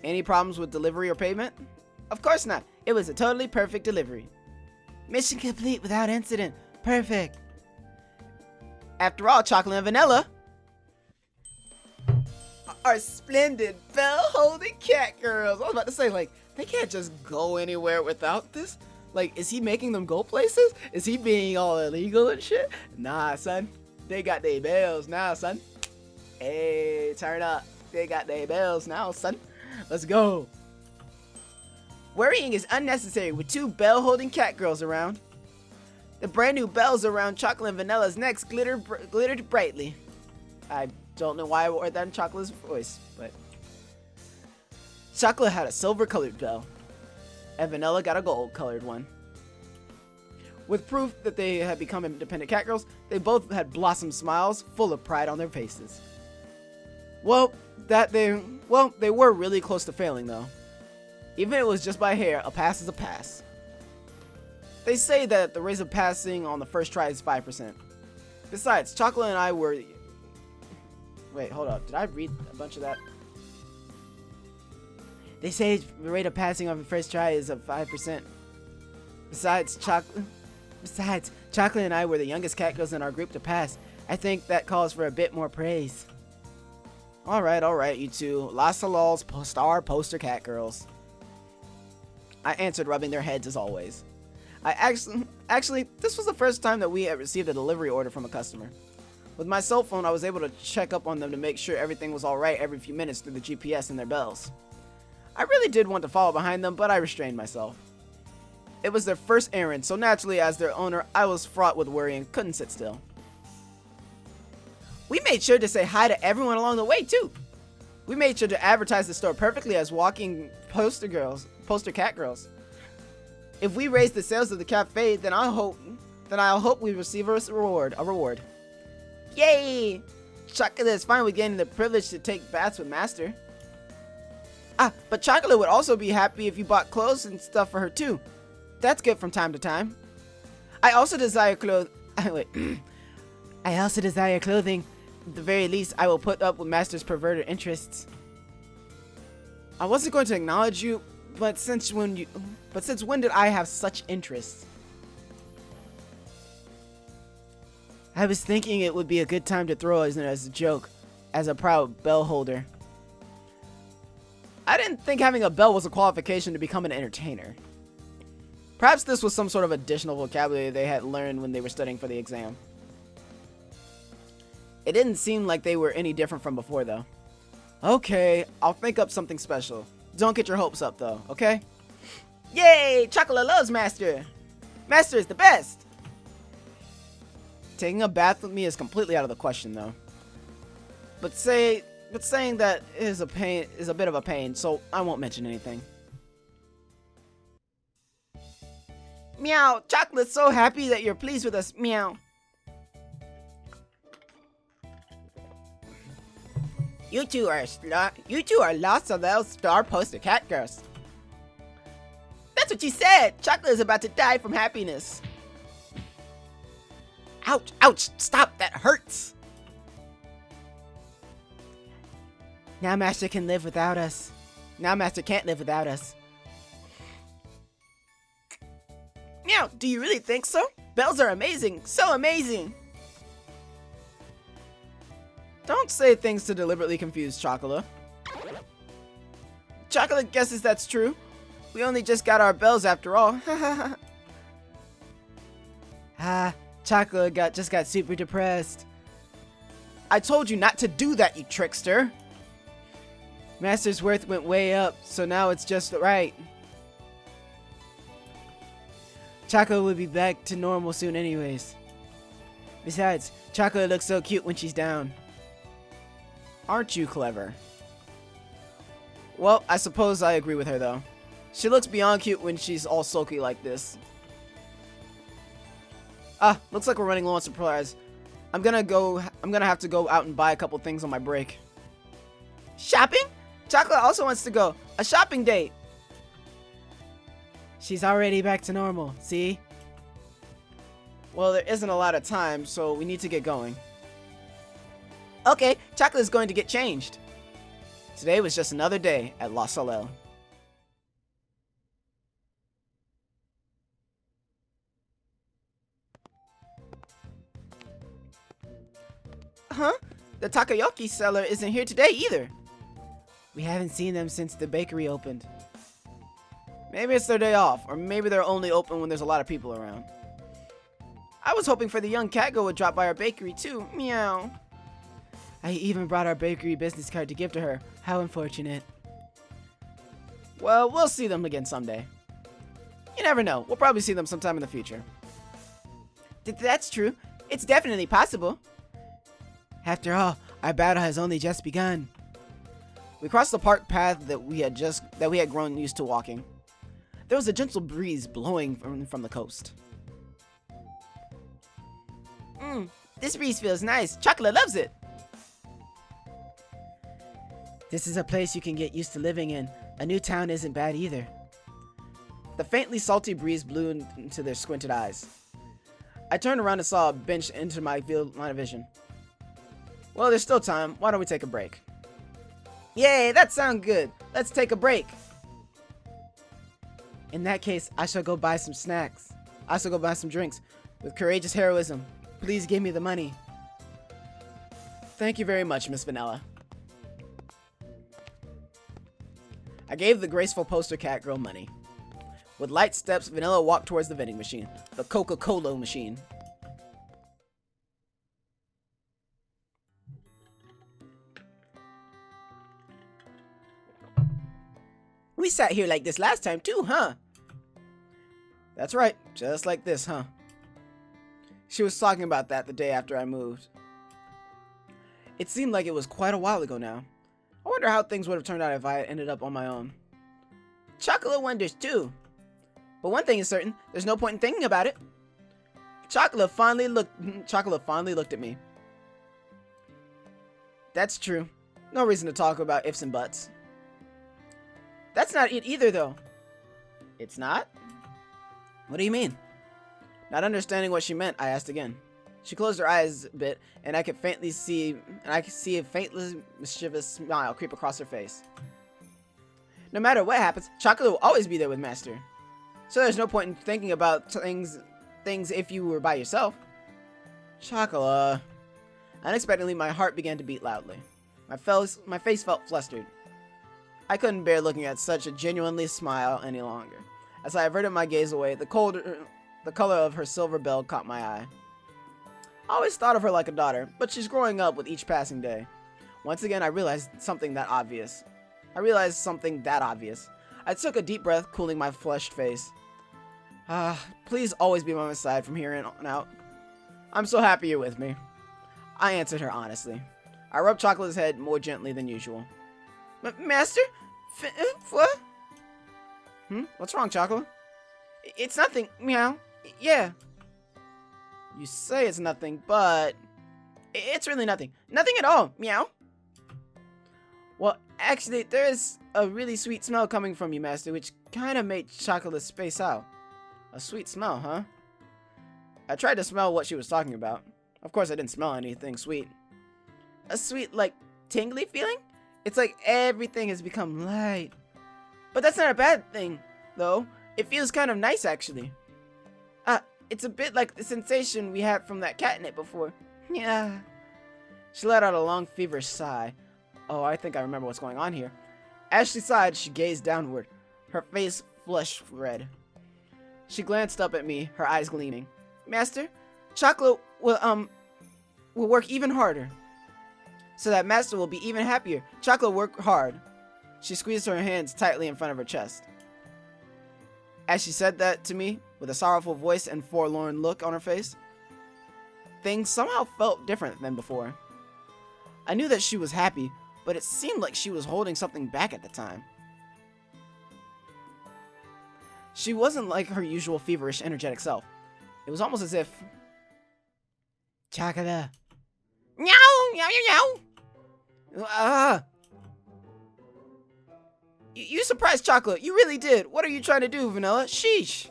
Any problems with delivery or payment? Of course not. It was a totally perfect delivery. Mission complete without incident. Perfect. After all, Chocolate and Vanilla are splendid bell-holding cat girls. I was about to say, like, they can't just go anywhere without this. Like, is he making them go places? Is he being all illegal and shit? Nah, son. They got their bells now, son. Hey, turn up. They got their bells now, son. Let's go. Worrying is unnecessary with 2 bell-holding cat girls around. The brand new bells around Chocolate and Vanilla's necks glittered brightly. I don't know why I wore that in Chocolate's voice, but... Chocolate had a silver-colored bell. And Vanilla got a gold-colored one. With proof that they had become independent cat girls, they both had blossom smiles full of pride on their faces. They were really close to failing, though. Even if it was just by hair, a pass is a pass. They say that the rate of passing on the first try is 5%. Besides, Chocolate and I were... Wait, hold up. Did I read a bunch of that? They say the rate of passing on the first try is of 5%. Besides, Chocolate and I were the youngest cat girls in our group to pass. I think that calls for a bit more praise. Alright, you two. Las Salal's star poster cat girls. I answered, rubbing their heads as always. Actually, this was the first time that we had received a delivery order from a customer. With my cell phone, I was able to check up on them to make sure everything was alright every few minutes through the GPS and their bells. I really did want to follow behind them, but I restrained myself. It was their first errand, so naturally, as their owner, I was fraught with worry and couldn't sit still. We made sure to say hi to everyone along the way, too. We made sure to advertise the store perfectly as walking poster cat girls. If we raise the sales of the cafe, then I'll hope we receive a reward. Yay! Chocolate is finally getting the privilege to take baths with Master. But Chocolate would also be happy if you bought clothes and stuff for her too. That's good from time to time. I also desire clothing. I also desire clothing. At the very least, I will put up with Master's perverted interests. I wasn't going to acknowledge you, but since when did I have such interests? I was thinking it would be a good time to throw it as a joke, as a proud bell holder. I didn't think having a bell was a qualification to become an entertainer. Perhaps this was some sort of additional vocabulary they had learned when they were studying for the exam. It didn't seem like they were any different from before, though. Okay, I'll think up something special. Don't get your hopes up, though, okay? Yay! Chocolate loves Master! Master is the best! Taking a bath with me is completely out of the question, though. But saying that is a bit of a pain, so I won't mention anything. Meow! Chocolate's so happy that you're pleased with us. Meow. You two are lots of those star poster cat girls. That's what you said! Chocolate is about to die from happiness. Ouch! Ouch! Stop! That hurts! Now Master can live without us. Now Master can't live without us. Meow! Do you really think so? Bells are amazing! So amazing! Don't say things to deliberately confuse Chocolate. Chocolate guesses that's true. We only just got our bells after all. Chocolate just got super depressed. I told you not to do that, you trickster! Master's worth went way up, so now it's just right. Chocolate will be back to normal soon anyways. Besides, Chocolate looks so cute when she's down. Aren't you clever? Well, I suppose I agree with her, though. She looks beyond cute when she's all sulky like this. Looks like we're running low on supplies. I'm gonna have to go out and buy a couple things on my break. Shopping? Chocolate also wants to go. A shopping date. She's already back to normal, see? Well, there isn't a lot of time, so we need to get going. Okay, Chocolate is going to get changed. Today was just another day at La Salelle. Huh? The takoyaki seller isn't here today either. We haven't seen them since the bakery opened. Maybe it's their day off, or maybe they're only open when there's a lot of people around. I was hoping for the young cat girl would drop by our bakery too. Meow. I even brought our bakery business card to give to her. How unfortunate. Well, we'll see them again someday. You never know. We'll probably see them sometime in the future. That's true. It's definitely possible. After all, our battle has only just begun. We crossed the park path that we had grown used to walking. There was a gentle breeze blowing from the coast. This breeze feels nice. Chocolate loves it. This is a place you can get used to living in. A new town isn't bad either. The faintly salty breeze blew into their squinted eyes. I turned around and saw a bench enter my line of vision. Well, there's still time. Why don't we take a break? Yay, that sounds good. Let's take a break. In that case, I shall go buy some snacks. I shall go buy some drinks. With courageous heroism, please give me the money. Thank you very much, Miss Vanilla. I gave the graceful poster cat girl money. With light steps, Vanilla walked towards the vending machine, the Coca-Cola machine. We sat here like this last time too, huh? That's right, just like this, huh? She was talking about that the day after I moved. It seemed like it was quite a while ago now. I wonder how things would have turned out if I had ended up on my own. Chocolate wonders too. But one thing is certain, there's no point in thinking about it. Chocolate fondly looked at me. That's true. No reason to talk about ifs and buts. That's not it either, though. It's not? What do you mean? Not understanding what she meant, I asked again. She closed her eyes a bit, and I could see a faintly mischievous smile creep across her face. No matter what happens, Chocolate will always be there with Master. So there's no point in thinking about things if you were by yourself. Chocolate. Unexpectedly, my heart began to beat loudly. My face felt flustered. I couldn't bear looking at such a genuinely smile any longer. As I averted my gaze away, the color of her silver bell caught my eye. I always thought of her like a daughter, but she's growing up with each passing day. Once again, I realized something that obvious. I took a deep breath, cooling my flushed face. Please always be by my side from here on out. I'm so happy you're with me. I answered her honestly. I rubbed Chocolate's head more gently than usual. Master? What? What's wrong, Chocolate? It's nothing. Meow. Yeah. You say it's nothing, but... It's really nothing. Nothing at all. Meow. Well, actually, there is a really sweet smell coming from you, Master, which kind of made Chocolate space out. A sweet smell, huh? I tried to smell what she was talking about. Of course, I didn't smell anything sweet. A sweet, like, tingly feeling? It's like everything has become light. But that's not a bad thing, though. It feels kind of nice, actually. It's a bit like the sensation we had from that catnip before. Yeah. She let out a long, feverish sigh. Oh, I think I remember what's going on here. As she sighed, she gazed downward. Her face flushed red. She glanced up at me, her eyes gleaming. Master, Chocolate will work even harder. So that Master will be even happier. Chocolate work hard. She squeezed her hands tightly in front of her chest. As she said that to me, with a sorrowful voice and forlorn look on her face, things somehow felt different than before. I knew that she was happy, but it seemed like she was holding something back at the time. She wasn't like her usual feverish, energetic self. It was almost as if... Chocolate. Meow! Meow, meow, meow! You surprised Chocolate. You really did. What are you trying to do, Vanilla? Sheesh.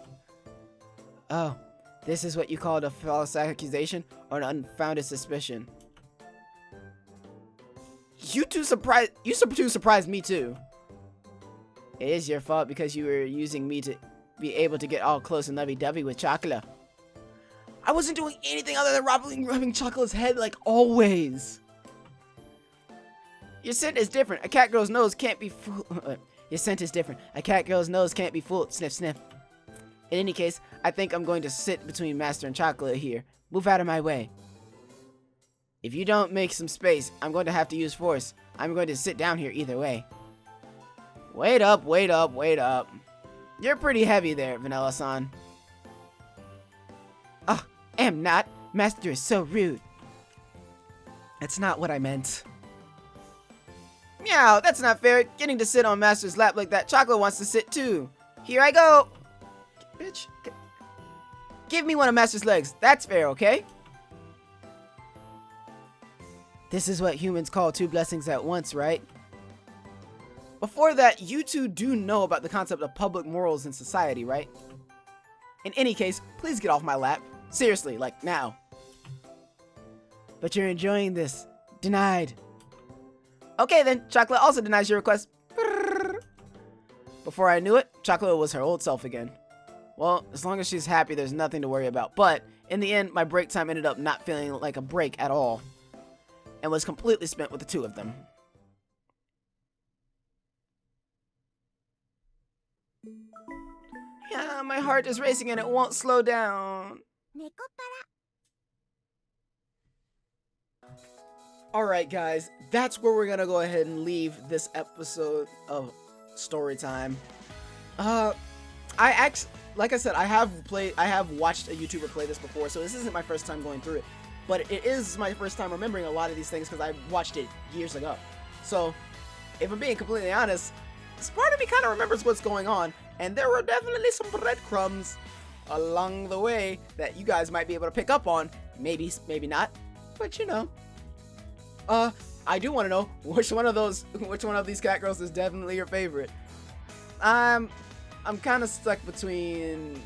Oh, this is what you called a false accusation or an unfounded suspicion. You two surprised me too. It is your fault because you were using me to be able to get all close and lovey-dovey with Chocolate. I wasn't doing anything other than rubbing Chocolate's head like always. Your scent is different. A cat girl's nose can't be fooled. Your scent is different. A cat girl's nose can't be fooled. Sniff, sniff. In any case, I think I'm going to sit between Master and Chocolate here. Move out of my way. If you don't make some space, I'm going to have to use force. I'm going to sit down here either way. Wait up, wait up, wait up. You're pretty heavy there, Vanilla-san. Oh, am not. Master is so rude. That's not what I meant. Meow, that's not fair. Getting to sit on Master's lap like that. Chocolate wants to sit too. Here I go. Bitch. Give me one of Master's legs. That's fair, okay? This is what humans call two blessings at once, right? Before that, you two do know about the concept of public morals in society, right? In any case, please get off my lap. Seriously, like now. But you're enjoying this. Denied. Okay then, Chocolate also denies your request. Before I knew it, Chocolate was her old self again. Well, as long as she's happy, there's nothing to worry about. But in the end, my break time ended up not feeling like a break at all, and was completely spent with the two of them. Yeah, my heart is racing and it won't slow down. Nekopara. Alright guys, that's where we're gonna go ahead and leave this episode of Storytime. Like I said, I have watched a YouTuber play this before, so this isn't my first time going through it. But it is my first time remembering a lot of these things because I watched it years ago. So, if I'm being completely honest, this part of me kind of remembers what's going on, and there were definitely some breadcrumbs along the way that you guys might be able to pick up on. Maybe, maybe not, but you know. I do want to know which one of these cat girls is definitely your favorite. I'm kind of stuck between,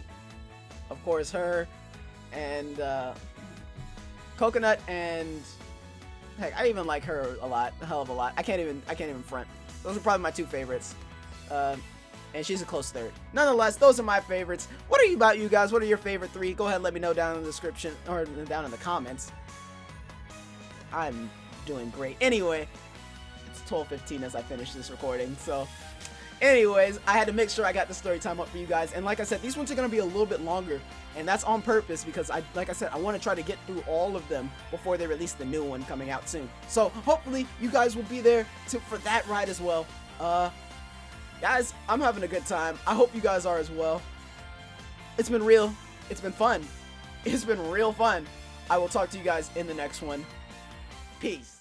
of course, her and Coconut, and heck, I even like her a hell of a lot. I can't even front. Those are probably my two favorites. And she's a close third. Nonetheless, those are my favorites. What about you guys? What are your favorite three? Go ahead and let me know down in the description or down in the comments. I'm doing great. Anyway, it's 12:15 as I finish this recording, so anyways, I had to make sure I got the story time up for you guys, and like I said, these ones are going to be a little bit longer, and that's on purpose because like I said, I want to try to get through all of them before they release the new one coming out soon. So hopefully you guys will be there for that ride as well. Guys, I'm having a good time. I hope you guys are as well. It's been real. It's been fun. It's been real fun. I will talk to you guys in the next one. Peace.